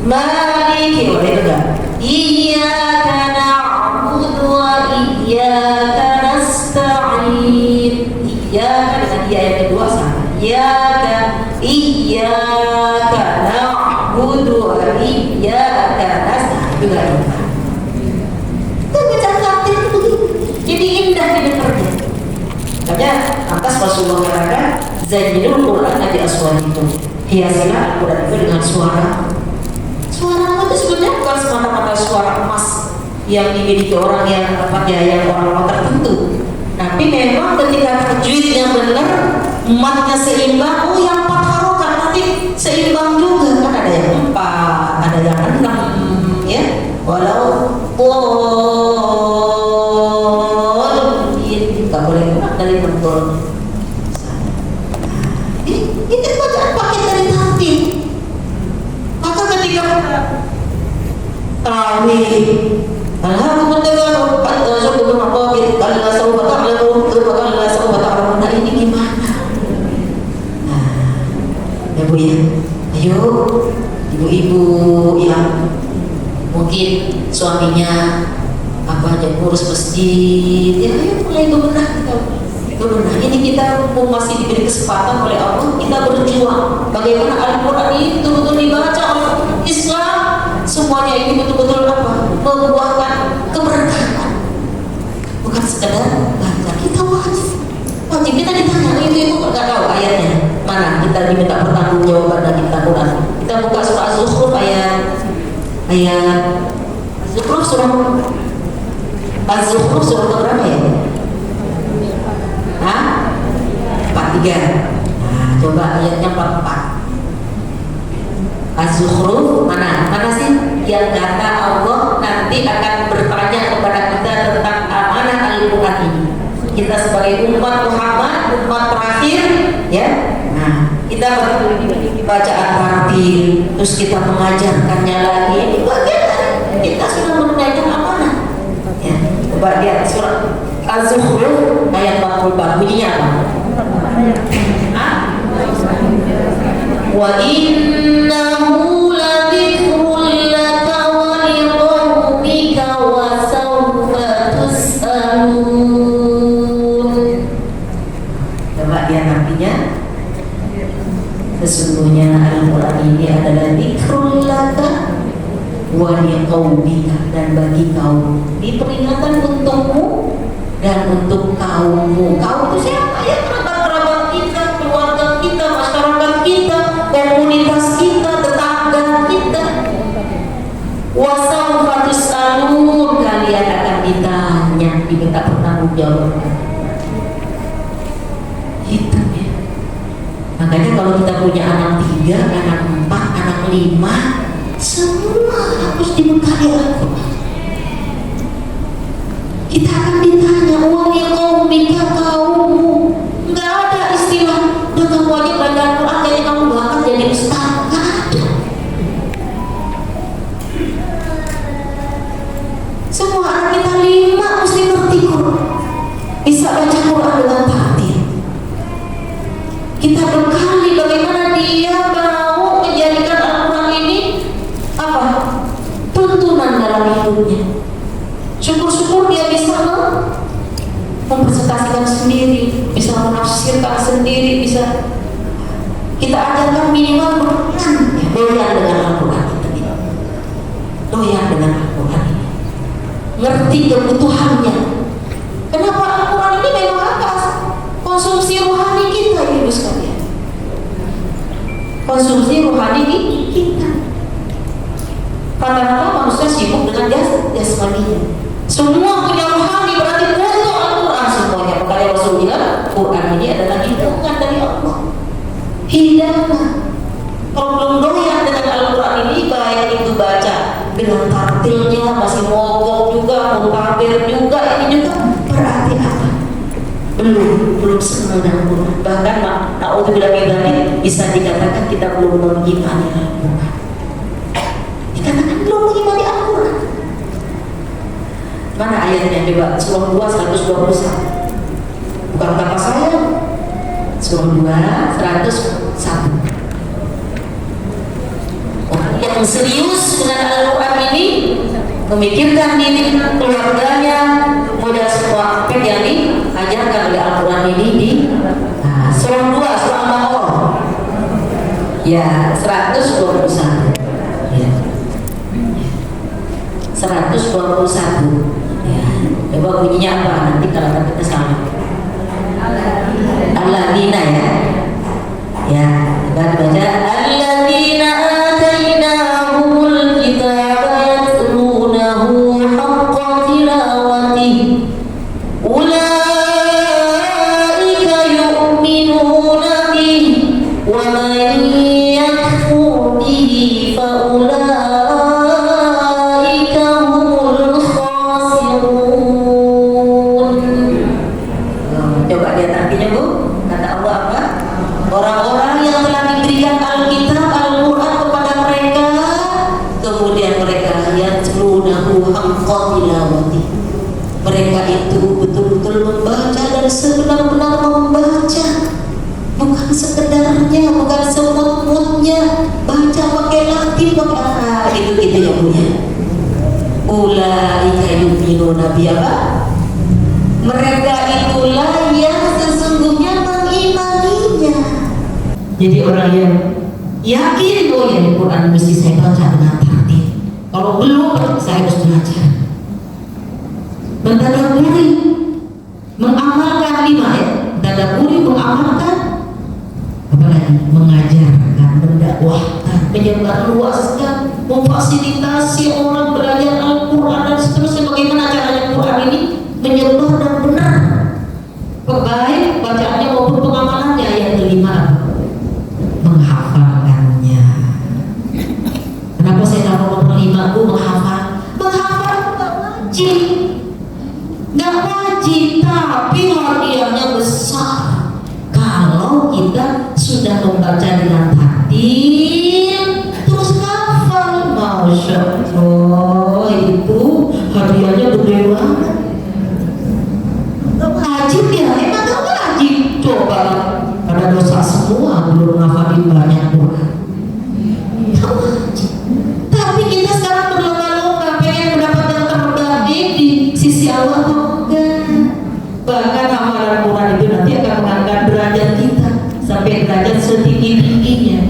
Maliki boleh juga. Iyyaka na'budu wa iyyaka nasta'in. Iyyaka dengan iya yang kedua sama. Iyyaka na'budu wa iyyaka nasta'in juga. Jadi indah didengarnya. Makanya atas Rasulullah mengatakan zayyinul Quran bi aswatikum. Hiasilah Al-Quran itu dengan suara. Suara itu sebenarnya bukan semata-mata suara emas yang dimiliki orang yang yang orang-orang tertentu. Tapi memang ketika tajwidnya benar, matnya seimbang. Oh, yang 4 harokat nanti seimbang juga kan, ada yang 4, ada yang 6 ya. Walau nggak boleh kurang dari betul. Ini bacaan pakai dari tartil. Maka ketika tarawih, nah ini gimana? Nah, ya Bu ya, ayo ibu-ibu yang mungkin suaminya apa aja ngurus masjid, ya ayo mulai bebenah ini kita masih diberi kesempatan oleh Allah, kita berjuang bagaimana Al-Quran ini betul-betul dibaca oleh Islam, semuanya ini betul-betul apa membuahkan keberkahan, bukan sekedar baca. Kita wajib kita ditanya, ibu nggak tahu ayatnya mana, kita diminta pertanggungjawaban dari Al-Quran. Kita buka surah Az-Zukhruf ayat Az-Zukhruf surah Az-Zukhruf surah berapa ya? 43. Nah, coba ayatnya 44. Az-Zukhruf mana sih yang kata Allah nanti akan bertanya kepada kita tentang amanah Al-Quran ini. Kita sebagai umat Muhammad, umat terakhir ya. Nah, kita bacaan tartil, terus kita mengajarkannya lagi. Ini bagian kita sudah menunaikan amanah. Ya, coba lihat surah Az-Zukhruf ayat 44, bunyinya apa? Wa innahu ladzikrun laka wa liqaumika wa sawfa tus'alun. Coba lihat artinya. Sesungguhnya Al-Quran ini adalah dzikrun laka wa liqaumika, dan bagi kaum, di peringatan untukmu dan untuk kaummu. Kaum itu siapa? Ya kerabat-kerabat kita, keluarga kita, masyarakat kita, komunitas kita, tetangga kita. Wasaufa tus'alun, kalian akan ditanya, diminta pertanggungjawaban. Itu ya. Maka Makanya kalau kita punya anak 3, anak 4, anak 5, semua harus dibekali Al-Quran. Kita akan ditanya, uang yang kau bika kaummu. Nggak ada istilah udah kamu aja belajar Al-Quran jadi kamu bakal jadi ustaz. Nggak ada. Semua anak kita 5 mesti ngerti Quran, bisa baca Quran dengan tartil. Kita bekali bagaimana dia mau menjadikan Al-Quran ini apa? Tuntunan dalam hidupnya. Syukur-syukur dia bisa mempresentasikan sendiri, bisa menafsirkan sendiri, bisa kita ajarkan minimal doyan dengan Al-Quran kita, doyan dengan Al-Quran, ngerti kebutuhannya. Kenapa Al-Quran ini memang atas konsumsi rohani kita, ibu sekalian, konsumsi rohani kita. Kadang-kadang manusia sibuk dengan jasmaninya. Semua punya rohani berarti untuk Al-Quran semuanya. Makanya Rasul bilang Quran ini adalah hidangan dari Allah. Hidangan. Kalau belum doyan dengan Al-Quran ini, baik itu baca dengan tartilnya, masih mogok juga, muntabir juga, ini juga berarti apa? Belum senang dengan Quran. Bahkan na'udzubillah min dzalik, bisa dikatakan kita belum mengimani Al-Quran. Dikatakan belum mengimani Al-Quran. Mana ayatnya coba? Surah 2 121. Bukan kata saya. Surah 2 101. Orang yang serius dengan Al-Quran ini, memikirkan diri keluarganya, mudah semua apa yang diajarkan oleh Al-Quran ini di surah 2 surah Al-Baqarah. Ya, 121. Ya. 121. Ya, coba bunyinya apa? Nanti kalau kita salah. Alladzina ya. Ya, kita baca alladzina atainahumul kitaba yatlunahu haqqa tilawatihi. Ulaika yu'minuna bihi wa man yakfur bihi fa mereka itu betul-betul membaca dan sebenar-benar membaca, bukan sekedarnya, bukan semut-mutnya baca pakai latih, pakai gitu ya punya. Ulaika yu'minuna bi apa? Mereka itulah yang sesungguhnya mengimaninya. Jadi orang yang yakin ya Quran mesti saya baca dengan tartil. Kalau belum, saya harus belajar. Mentadaburi, mengamalkan 5 ya. Mentadaburi, mengamalkan, apalagi mengajarkan, mendakwahkan, menyebarluaskan, memfasilitasi orang belajar Al-Quran dan seterusnya. Bagaimana caranya Quran ini menyebar dan benar, baik bacaannya maupun pengamalannya. Yang kelima, menghafalkannya. Kenapa saya taruh nomor 5? Menghafal. Menghafal bukan wajib. Nggak wajib, tapi hadiahnya besar kalau kita sudah membaca dengan tartil terus hafal. Masya Allah, itu hadiahnya gede banget. Nggak wajib ya, emang nggak wajib. Coba pada dosa semua belum ngafalin banyak Quran. Nggak wajib. Tapi kita sekarang berlomba-lomba pengen mendapat yang terbaik di sisi Allah. Bahkan hafalan Quran itu nanti akan mengangkat derajat kita sampai derajat setinggi-tingginya.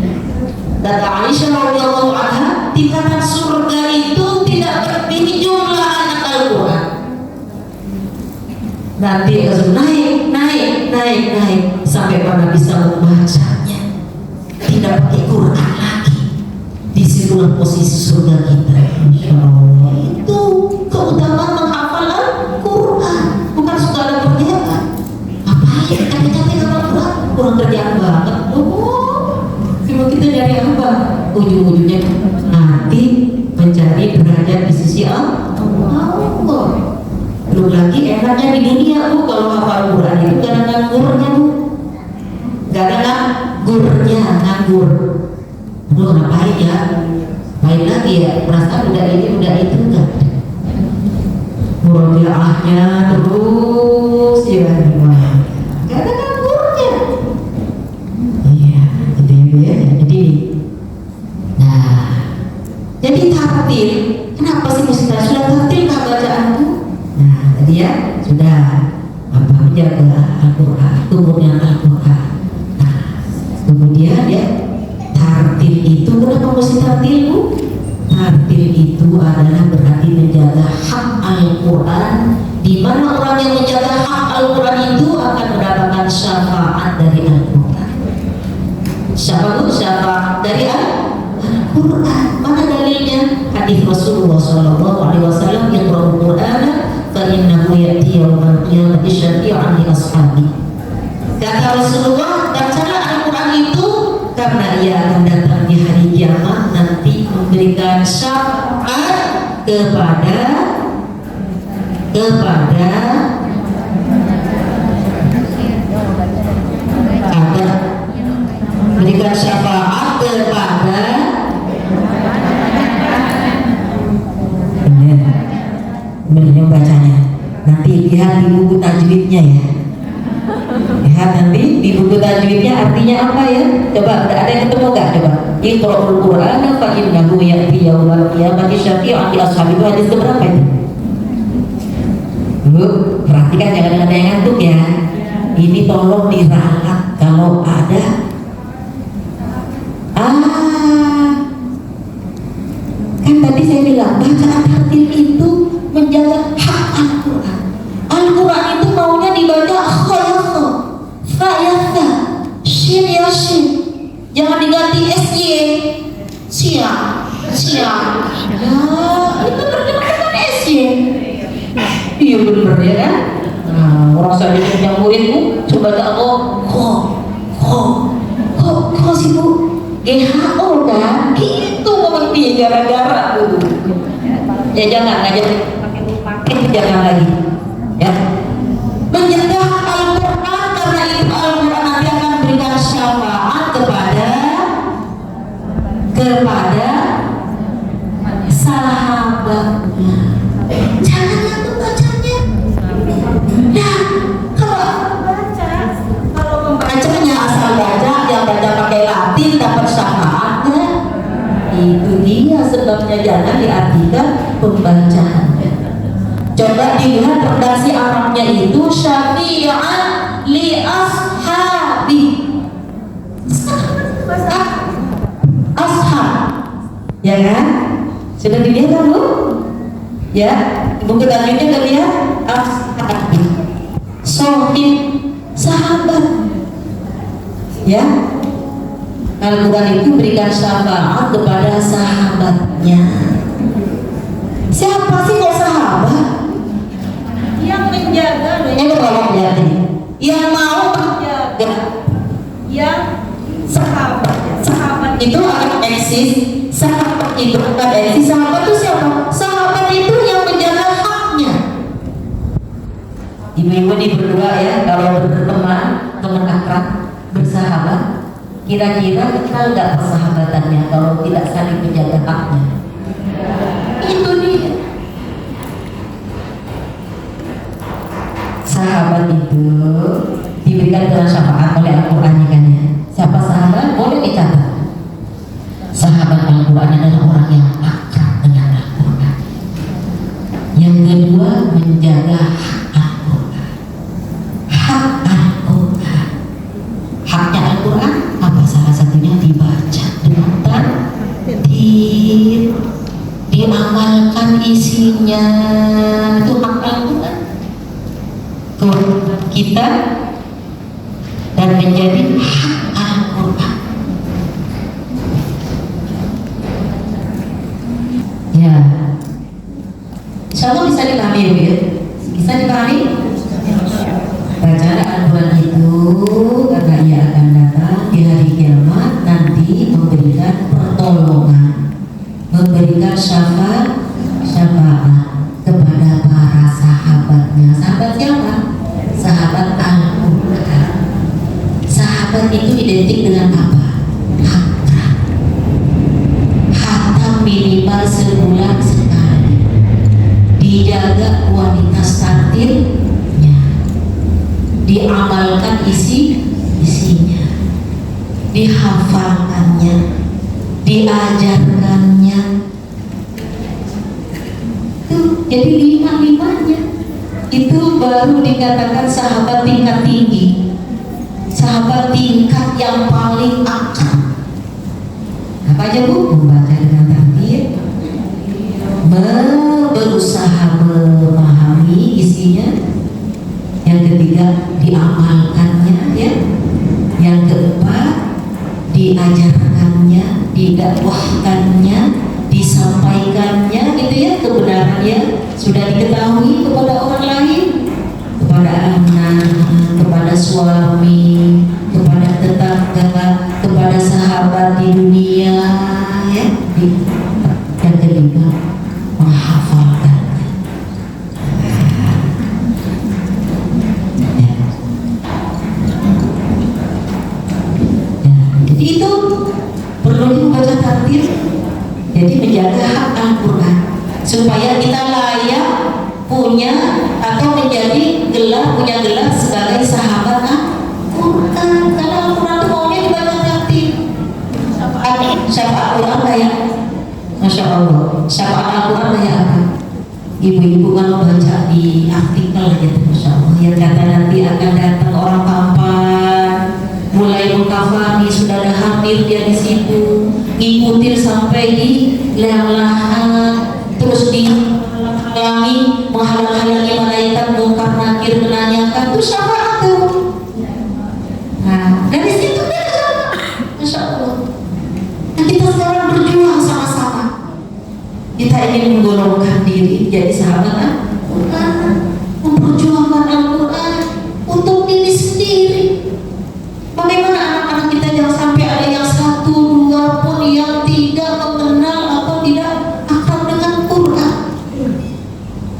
Kata Aisyah radhiyallahu anha, tingkatan surga itu tidak berpikir jumlah anak Al-Quran. Nanti naik sampai pada bisa membacanya, tidak pakai Quran lagi. Disitulah posisi surga kita. Insya Allah. Itu keutamaan menghafal Al-Quran. Bukan suka ada kerjaan. Apa ya? Capek-capek hafal Quran, kurang kerjaan banget. ujung-ujungnya nanti mencari derajat di sisi Allah. Belum lagi enaknya di dunia Bu, kalau hafal Quran itu gak ada nganggurnya Bu, gak ada nganggurnya, nganggur. Lu ngapain ya? Main lagi ya, perasaan udah ini udah itu enggak. Murajaahnya terus ya, gak ada nganggurnya. Iya, gitu ya Bu ya. Jadi, nah, jadi tartil. Kenapa sih mesti sudah tartil kah bacaanku? Nah, tadi ya sudah apa menjaga Al-Quran, tumbuhnya Al-Quran. Nah, kemudian ya tartil itu kenapa mesti tartil Bu? Tartil itu adalah berarti menjaga hak Al-Quran, di mana orang yang menjaga hak Al-Quran itu akan mendapatkan syafaat dari Al-Quran. Siapa Bu? Syafaat dari Al-Quran. Mana dalilnya? Hadis Rasulullah SAW, "Iqra'ul Qur'ana fa innahu ya'ti yaumal qiyamati syafi'an li ashabi." Kata Rasulullah, bacalah Al-Quran itu karena ia akan datang di hari kiamat nanti memberikan syafaat kepada memberikan syafaat kepada benar bacanya. Nanti lihat di buku tajwidnya ya. Lihat nanti di buku tajwidnya artinya apa ya? Coba ada yang ketemu nggak? Coba. Iqra'ul Qur'ana fa innahu ya'ti yaumal qiyamati syafi'an li ashabi. Itu hadis keberapa itu? Bu, perhatikan jangan ada yang ngantuk ya. Ini tolong diralat kalau ada. Kan tadi saya bilang bacaan tartil itu menjaga hak Al-Quran. Al-Quran itu maunya dibaca khayatha, fa'yatha, shin ya shin. Jangan diganti SY. Siap. Nah, itu terjemahkan SY. Iya bener ya kan? Nah, orang saya punya muridku coba tak kok sih Bu? WHO kan? Gitu mengerti gara-gara dulu. Ya jangan ngajarin pakai jangan lagi. Ya. Menjaga Al-Quran karena itu Al-Quran nanti akan berikan syafaat kepada sahabatnya. Jangan langsung bacanya. Nah, kalau pembacanya asal baca, yang baca pakai Latin dapat syafaatnya. Itu dia sebabnya jangan diartikan pembacaan. Coba dilihat redaksi Arabnya itu syafi'an li ashabi. Ashab. Ya kan? Sudah dilihat kan Bu? Ya, buku tajwidnya kita lihat ashabi. Sohib, sahabat. Ya. Al-Quran itu berikan syafaat kepada sahabatnya. Siapa sih kok sahabat? Yang menjaga, yang mau menjaga, yang sahabat itu akan eksis. Sahabat itu akan eksis. Sahabat itu siapa? Sahabat itu yang menjaga haknya. Ibu-ibu ini berdua ya, kalau berteman, teman akrab, bersahabat, kira-kira kenal nggak persahabatannya kalau tidak saling menjaga haknya? Itu dia. Sahabat itu diberikan dengan syafaat oleh Al-Quran kan ya. Siapa sahabat? Boleh dicatat. Sahabat Al-Quran adalah orang yang akrab dengan Al-Quran. Yang kedua, menjaga hak Al-Quran. Hak Al-Quran. Haknya Al-Quran apa? Salah satunya dibaca dengan tertib, diamalkan isinya. Itu hak Al-Quran kita dan menjadi hak Al-Quran. Ya, insya Allah bisa dipahami ya? Bisa dipahami? Bacaan Al-Quran itu karena ia akan datang di hari kiamat nanti memberikan pertolongan memberikan syafaat kepada para sahabatnya. Sahabat siapa? Sahabat Al-Quran. Sahabat itu identik dengan apa? Hatam minimal sebulan sekali, dijaga kualitas tartilnya, diamalkan isinya, dihafalkannya, diajarkannya. Jadi lima-limanya itu baru dikatakan sahabat tingkat tinggi, sahabat tingkat yang paling akrab. Apa aja Bu? Membaca dengan tartil, berusaha memahami isinya. Yang ketiga, diamalkannya ya. Yang keempat, diajarkannya, didakwahkannya, disampaikannya gitu ya, kebenarannya sudah diketahui kepada orang lain, kepada anak, kepada suami, kepada tetangga, kepada sahabat di dunia ya. Yang ketiga, menghafalkannya. Jadi itu perlu dibaca tartil. Jadi menjaga hak Al-Quran supaya kita layak punya atau menjadi punya gelar sebagai sahabat Al-Quran. Karena Al-Quran itu maunya dibaca tartil. Syafaat Al-Quran kayak Masya Allah, syafaat Al-Quran kayak apa? Ibu-ibu kalau baca di artikel gitu, Masya Allah, yang kata nanti akan datang orang tampan, mulai mengkafani, sudah ada hadir dia di situ, ngikutin sampai di liang lahat, terus dihalangi, menghalang-halangi malaikat, mungkar nakir menanyakan, itu syafaat tuh. Nah, dari situ kan, Masya Allah. Dan kita sekarang berjuang sama-sama. Kita ingin menggolongkan diri jadi sahabat Al-Quran, memperjuangkan Al-Quran untuk diri sendiri. Bagaimana anak-anak kita jangan sampai ada yang satu dua pun yang tidak mengenal atau tidak akrab dengan Quran.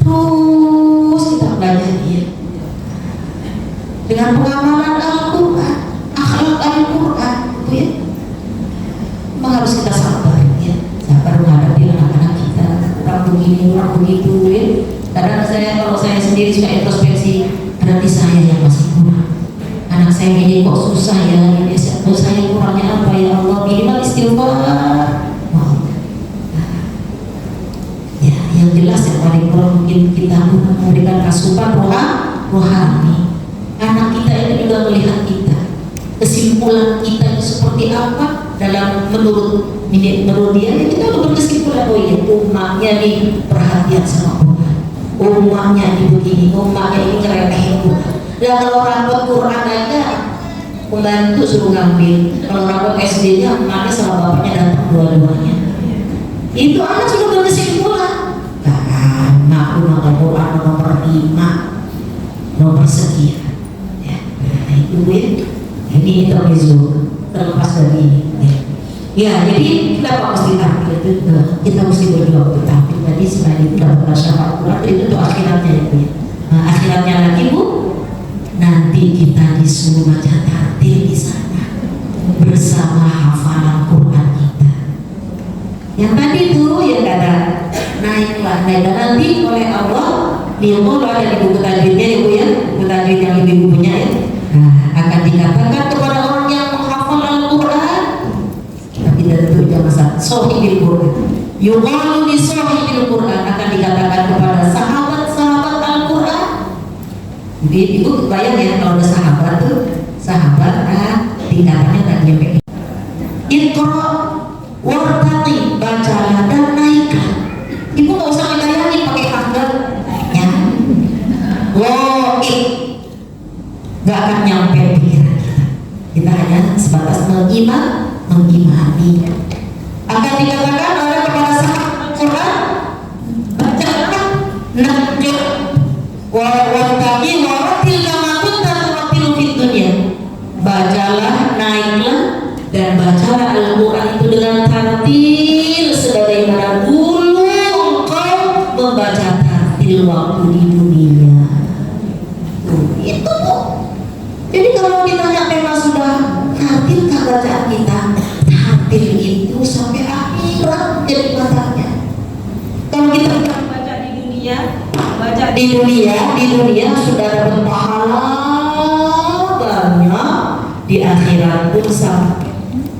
Terus kita belajar dia dengan pengamalan Al-Quran, akhlak Al-Quran, itu ya. Memang harus kita sabar ya, sabar menghadapi anak-anak kita. Orang begini, orang begitu ya. Kadang kalau saya sendiri suka introspeksi, berarti saya yang masih kurang. Anak saya ini kok susah ya, ini saya kurangnya apa ya Allah, minimal istighfar. Wow. Ya, yang jelas yang paling kurang mungkin kita memberikan asupan rohani. Anak kita ini juga melihat kita, kesimpulan kita itu seperti apa dalam menurut dia, ya kita udah berkesimpulan, oh iya umatnya nih perhatian sama Quran, umatnya ini begini, umatnya ini ngeremehin Quran. Dan kalau rapot Quran aja pembantu suruh ngambil, kalau rapot SD-nya emaknya sama bapaknya datang dua-duanya. Itu anak sudah berkesimpulan. Anak nomor Quran nomor 5 nomor sekian. Ya, nah itu ya. Ini intermezzo terlepas dari ini. Ya, jadi kita mesti tampil itu, kita mesti berjuang untuk tampil. Tadi selain itu dapat syafaat Quran itu untuk akhiratnya itu ya. Nah, akhiratnya lagi Bu. Nanti kita disuruh baca tartil di sana bersama hafalan Quran kita. Yang tadi tuh yang kata naiklah, dan nanti oleh Allah ilmu ada di buku tajwidnya ya Bu ya, buku tajwid yang ibu punya ya. Nah, akan dikatakan kepada orang yang menghafal Al-Quran, tapi tentu jangan salah, sohibil Quran. Yuqalu li sohibil Quran, akan dikatakan kepada sahabat-sahabat Al-Quran. Jadi ibu bayang ya kalau ada sahabat tuh, sahabat tingkatannya tak nyampe. Iqra wartaqi, bacalah dan naiklah. Ibu nggak usah bayangin pakai hafal ya. Nggak akan nyampe pikiran kita. Kita hanya sebatas mengimani. Akan dikatakan oleh kepada sahabat Al-Quran, bacalah, nakir wartaqi waratil kama kunta turattilu fid dunya. Bacalah, naiklah dan bacalah Al-Quran itu dengan tartil sebagaimana tartil waktu di dunia. Itu Bu. Jadi kalau ditanya memang sudah tartil kah bacaan kita? Tartil itu sampai akhirat jadi matanya. Kalau kita baca di dunia, sudah dapat pahala banyak, di akhirat pun sampai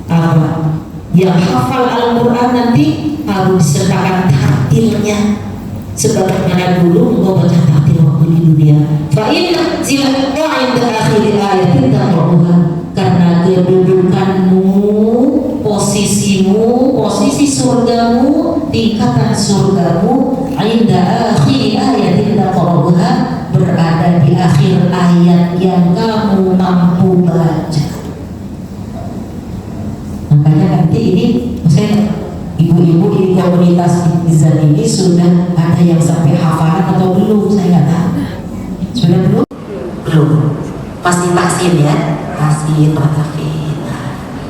apa? Yang hafal Al-Quran nanti harus disertakan tartilnya sebagaimana dulu engkau baca tartil waktu di dunia. Fa'inna zilahnya inda akhir ayatin taqra'uha, karena kedudukanmu, posisi surgamu, tingkatan surgamu inda akhir ayatin taqra'uha, berada di akhir ayat yang kamu mampu baca. Makanya nanti ini saya ibu-ibu di komunitas Izan ini sudah ada yang sampai hafalan atau belum, saya nggak tahu. Sudah belum? Belum. Pasti tahsin ya, tahsin, tahfidz.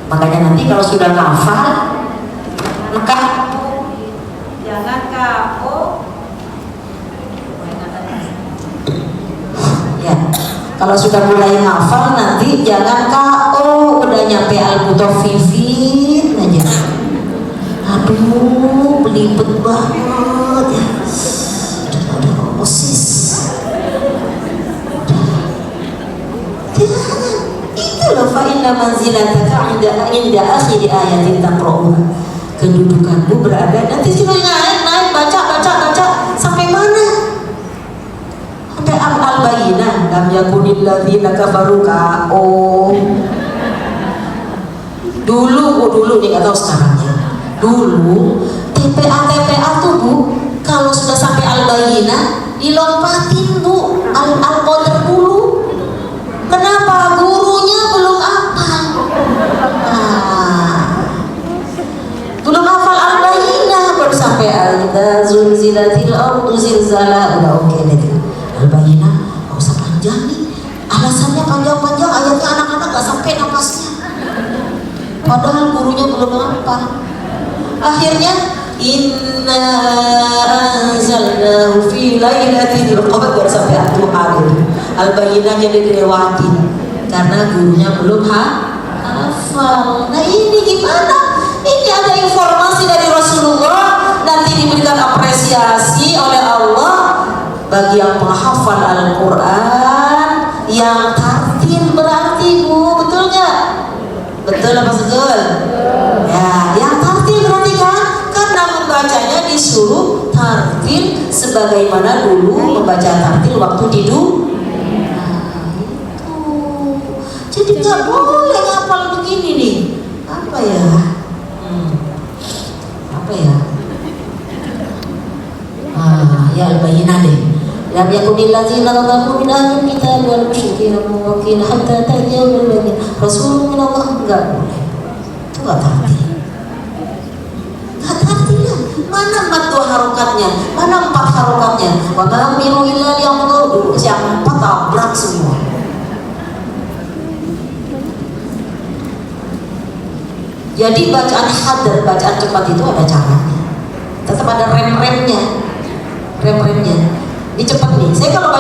Makanya nanti kalau sudah hafal, maka jangan kapok. Ya, kalau sudah mulai hafal nanti jangan KO, udah nyampe Al-Mutaffifin aja. Aduh, belibet banget ya. Aduh, osis. Itu loh fa'inna manzilataka inda akhir ayatin taqra'uha. Kedudukanmu berada nanti sudah naik baca sampai mana? Sampai al-bayyinah, lam yakunil ladzina kafaru KO. Dulu nih, nggak tahu sekarang ya. Dulu TPA tuh Bu, kalau sudah sampai al-bayyinah dilompatin Bu, al-qadar dulu. Kenapa? Gurunya belum hafal. Belum hafal al-bayyinah, baru sampai al-idza zulzilatil ardu zilzalaha. Udah oke deh. Al-bayyinah nggak usah panjang nih. Alasannya panjang-panjang, ayatnya anak-anak nggak sampai napasnya. Padahal gurunya belum hafal. Akhirnya inna anzalnahu fi lailatul qadar sampai al-bayyinah jadi dilewatin karena gurunya belum hafal. Nah ini gimana? Ini ada informasi dari Rasulullah, nanti diberikan apresiasi oleh Allah bagi yang menghafal Al-Quran, yang tartil berarti Bu, betul nggak? Betul apa betul? Ya, yang tartil berarti kan? Karena membacanya disuruh tartil sebagaimana dulu membaca tartil waktu tidur. Jadi nggak boleh ngapal begini nih. Apa ya? Ya al-bayyinah deh. Lam yakunil ladzina zalamu min ahlil kitab wal musyrikin muwakkil hatta ta'tiyahumul bayyinah. Rasulun min Allah, enggak boleh. Itu enggak tartil. Enggak tartil. Mana 4 harokatnya? Mana 4 harokatnya? Wa ma amiru illa liya'budu. Yang 4 tabrak semua. Jadi bacaan hadar, bacaan cepat itu ada caranya. Tetap ada rem-remnya. Ini cepat nih. Saya kalau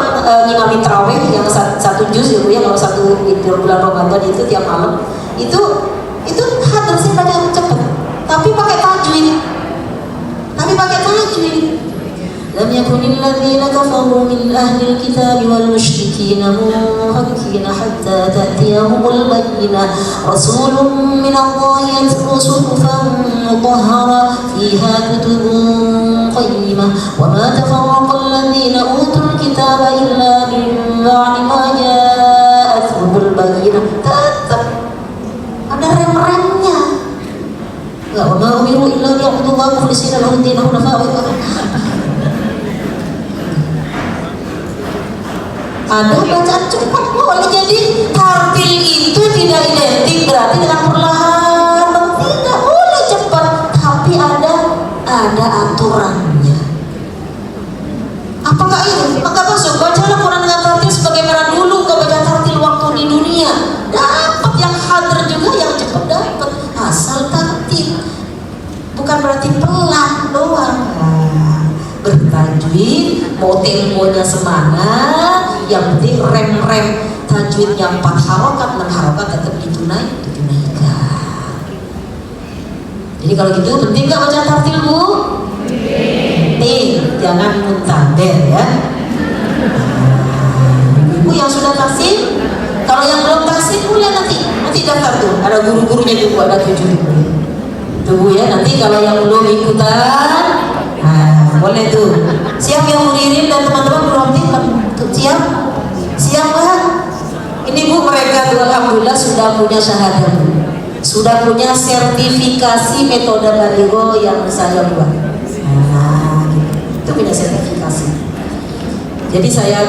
ngimami tarawih yang satu juz ya, kalau satu di bulan Ramadan itu tiap malam itu hadar saya baca cepat, tapi pakai tajwid. Lam yakunil ladzina kafaru min ahlil kitab wal musyrikin munfakkina hatta ta'tiyahumul bayyinah. Rasulun min Allah yatlu suhufan mutahhara fiha kutubun qayyimah wa ma tafarraqa alladhina utul kitaba illa min ba'di ma ja'atuhumul bayyinah. Tetap ada rem-remnya. Wa ma umiru illa liya'budullaha mukhlishina lahu ad-din hunafa. Ada bacaan cepat boleh, jadi tartil itu tidak identik berarti dengan perlahan. Tidak boleh cepat, tapi ada aturannya. Apakah ini? Maka masuk bacalah Quran dengan tartil sebagaimana dulu kau baca tartil waktu di dunia. Dapat yang hadir juga, yang cepat dapat, asal tartil. Bukan berarti pelan doang. Bertajwid, mau temponya semangat, yang penting rem tajwidnya 4 harokat, 6 harokat tetap ditunaikan. Jadi kalau gitu penting nggak baca tartil Bu? Penting, jangan muntaber ya. Ibu yang sudah taslim, kalau yang belum taslim boleh nanti daftar tuh, ada guru-gurunya juga, ada 7 tunggu ya. Nanti kalau yang belum ikutan, boleh tuh. Siap yang Mudirin dan teman-teman belum siap? Siap kan? Ini Bu, mereka tuh alhamdulillah sudah punya syahadat, sudah punya sertifikasi metode Baligo yang saya buat. Itu punya sertifikasi. Jadi saya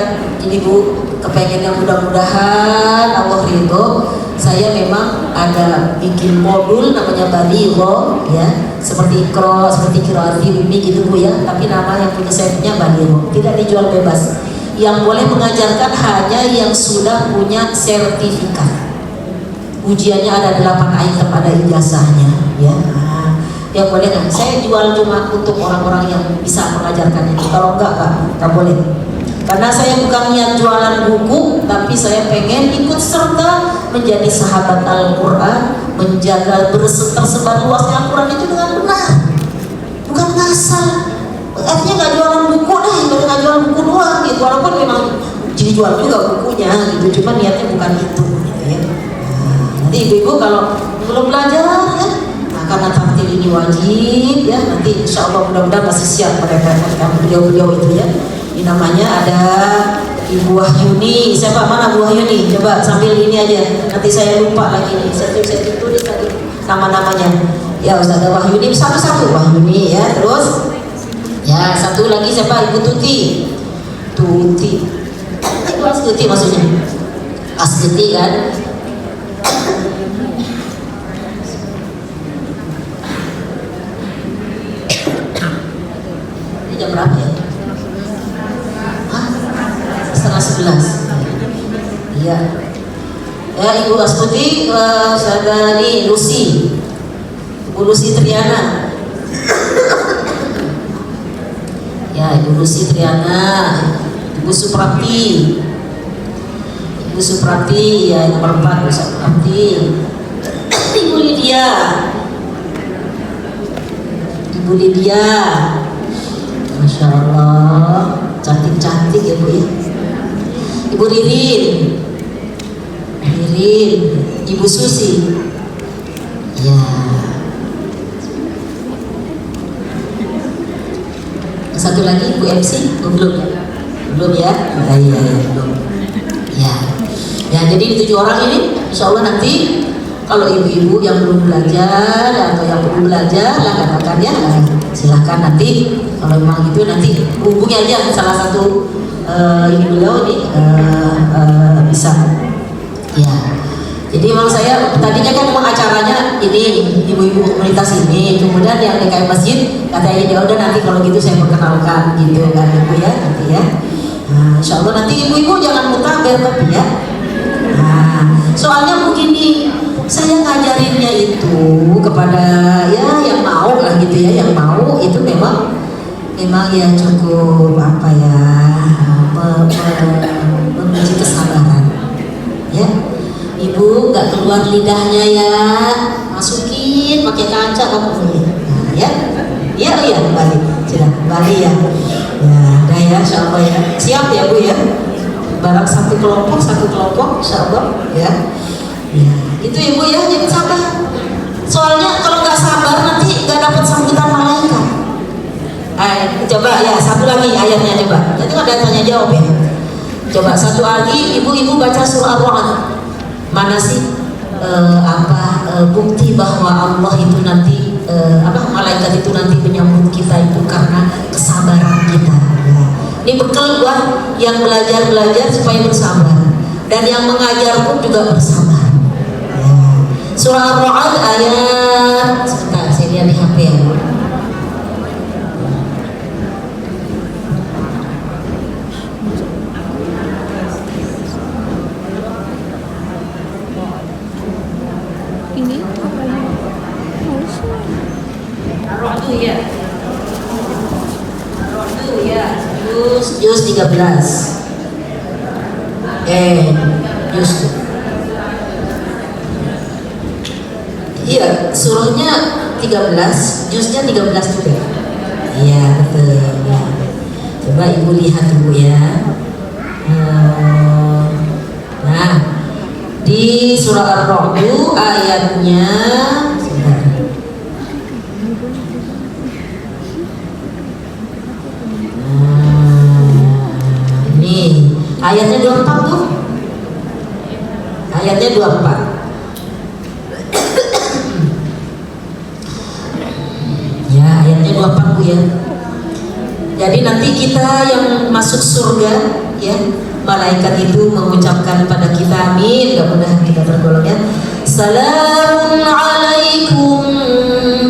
ini Bu, kepengennya mudah-mudahan Allah ridho. Saya memang ada bikin modul namanya Baligo ya, seperti Iqra, seperti Qiraat Umi gitu Bu ya, tapi nama yang punya setnya Baligo, tidak dijual bebas. Yang boleh mengajarkan hanya yang sudah punya sertifikat. Ujiannya ada 8 item, ada ijazahnya ya. Yang boleh kan? Saya jual cuma untuk orang-orang yang bisa mengajarkannya. Kalau enggak boleh. Karena saya bukan niat jualan buku, tapi saya pengen ikut serta menjadi sahabat Al-Quran, menjaga tersebar luasnya Al-Quran itu dengan benar, bukan ngasal. Artinya nggak jualan buku nggak jualan buku doang gitu, walaupun memang dijual juga bukunya gitu, cuma niatnya bukan itu gitu ya. Nanti ibu-ibu kalau belum belajar ya, karena tartil ini wajib ya, nanti insya Allah mudah-mudahan masih siap mereka beliau-beliau itu ya. Ini namanya ada Ibu Wahyuni. Siapa mana Bu Wahyuni? Coba sambil ini aja. Nanti saya lupa lagi nih. Saya tulis lagi nama-namanya. Ya Ustazah Wahyuni, satu-satu Wahyuni ya. Terus ya satu lagi siapa? Ibu Tuti. Ibu Astuti maksudnya. Astuti kan? Ini jam berapa ya? 10:30. Iya. Ya Ibu Astuti, saudara ini Lucy, Ibu Lucy Triana. Ya Ibu Lucy Triana, Ibu Suprapti, ya nomor 4 Ibu Suprapti. Ibu Lydia, Masya Allah, cantik-cantik ya Bu ya. Ibu Ririn, Ibu Susi, ya. Satu lagi Bu MC, belum ya? Iya, belum. Ya. Ya, jadi 7 orang ini, insya Allah nanti kalau ibu-ibu yang belum belajar atau yang belum belajar, lah katakan ya, silahkan nanti kalau memang gitu nanti hubungi aja salah satu ibu beliau ini bisa ya. Jadi memang saya tadinya kan memang acaranya ini ibu-ibu komunitas ini, kemudian yang DKM masjid katanya ya udah nanti kalau gitu saya perkenalkan gitu kan ibu ya nanti ya. Nah, insya Allah nanti ibu-ibu jangan mutaber tapi ya. Nah, soalnya begini, saya ngajarinnya itu kepada ya yang mau lah gitu ya, yang mau itu memang ya cukup apa ya, menguji kesabaran ya. Ibu nggak keluar lidahnya ya, masukin pakai kaca kamu ini ya. Iya kembali sudah kembali ya. Ya udah ya insya Allah ya, siap ya Bu ya, barang satu kelompok insya Allah ya. Ya itu Ibu ya, jangan sabar, soalnya kalau nggak sabar nanti nggak dapat sambutan malaikat. Coba ya satu lagi ayatnya coba, nanti ada tanya jawab ya. Coba satu lagi ibu-ibu baca surah Ar-Ra'd. Mana sih bukti bahwa Allah itu nanti malaikat itu nanti menyambut kita itu karena kesabaran kita ya. Ini bekal buat yang belajar supaya bersabar, dan yang mengajar pun juga bersabar ya. Surah Ar-Ra'd ayat, sebentar saya lihat di HP ya. Ini apa ya? Ar-Ra'd ya. Ar-Ra'd ya. juz 13. Juz. Iya, surahnya 13, juznya 13 juga. Iya, betul. Ya. Coba Ibu lihat dulu ya. Nah, di surah Ar-Ra'd ayatnya ini ayatnya 24 tuh. Ayatnya 24. Ya, ayatnya 24 Bu ya. Jadi nanti kita yang masuk surga ya, malaikat itu mengucapkan pada kita amin, mudah-mudahan kita tergolong ya. Salamun alaikum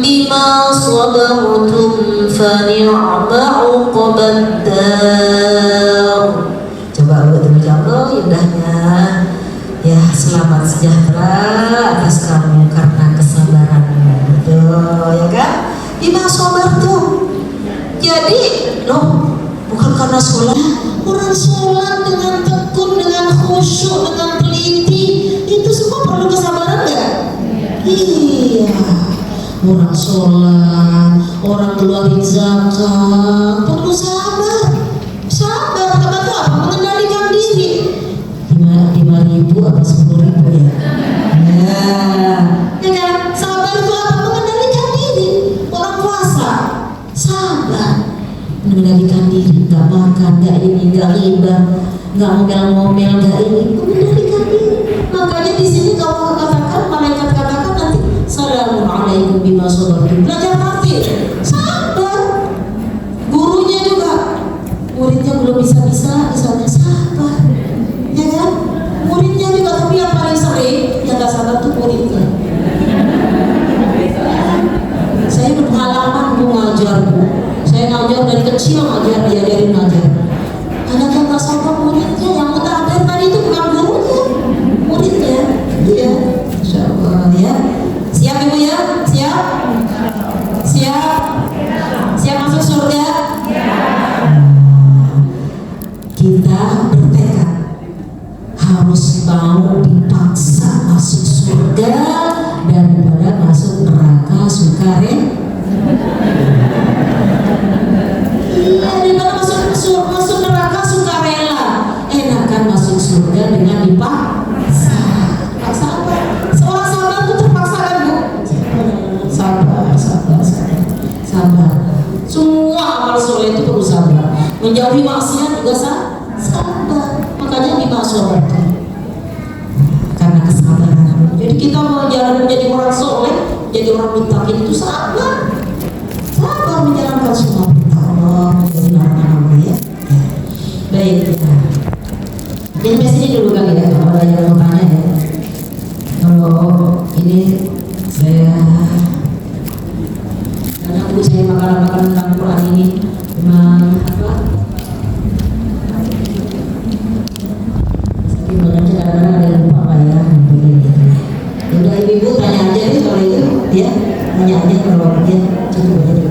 bima sabartum fa ni'ma uqbaddar. Coba buat Allah indahnya ya, selamat sejahtera atas kamu karena kesabaranmu. Betul ya kan? Bima sabartum. Jadi loh, bukan karena sholat. Orang sholat dengan tekun, dengan khusyuk, dengan teliti, itu semua perlu kesabaran gak? Iya. Orang sholat, orang keluarin zakat, perlu sabar. Sabar, apa tuh apa? Mengendalikan diri. 5.000 atau 10.000 ya? Ya kan? Sabar itu apa? Mengendalikan diri. Orang puasa, sabar. Mengendalikan diri, nggak makan, nggak ini, nggak riba, nggak ngomel-ngomel, nggak ini, mengendalikan diri. Makanya di sini kalau katakan, malaikat katakan nanti salamun alaikum bima sabartum. Belajar kafir, sabar. Gurunya juga, muridnya belum bisa-bisa, misalnya sabar, ya kan? Muridnya juga, tapi yang paling sering yang nggak sabar tuh muridnya. Saya berpengalaman Bu ngajar Bu. Saya ngajar dari kecil, diajarin ngajar. Anak yang nggak sabar muridnya, yang mutakhir tadi itu bukan gurunya, muridnya. Iya, Insya Allah ya. Siap Ibu ya? Siap? Siap? Siap masuk surga? Kita bertekad harus mau dipaksa masuk surga daripada masuk neraka sukarela. Iya, daripada masuk neraka sukarela. Enakan masuk surga dengan dipaksa. Paksa apa? Seorang sabar itu terpaksa kan Bu? Sabar. Semua amal soleh itu perlu sabar. Menjauhi maksiat juga sabar. Makanya dimaksud karena kesabaran. Jadi kita mau jalan menjadi orang soleh, jadi orang muttaqin itu sabar menjalankan semua perintah Allah, menjadi nama-nama ya. Baik ya. Jadi sampai sini dulu kali ya, kalau ada yang mau tanya ya. Kalau ini saya karena Bu saya makanan tentang Quran ini memang apa? Saya banyak kadang-kadang ada yang lupa Pak ya, begini. Udah ibu tanya aja nih kalau itu ya, tanya aja kalau dia cukup aja.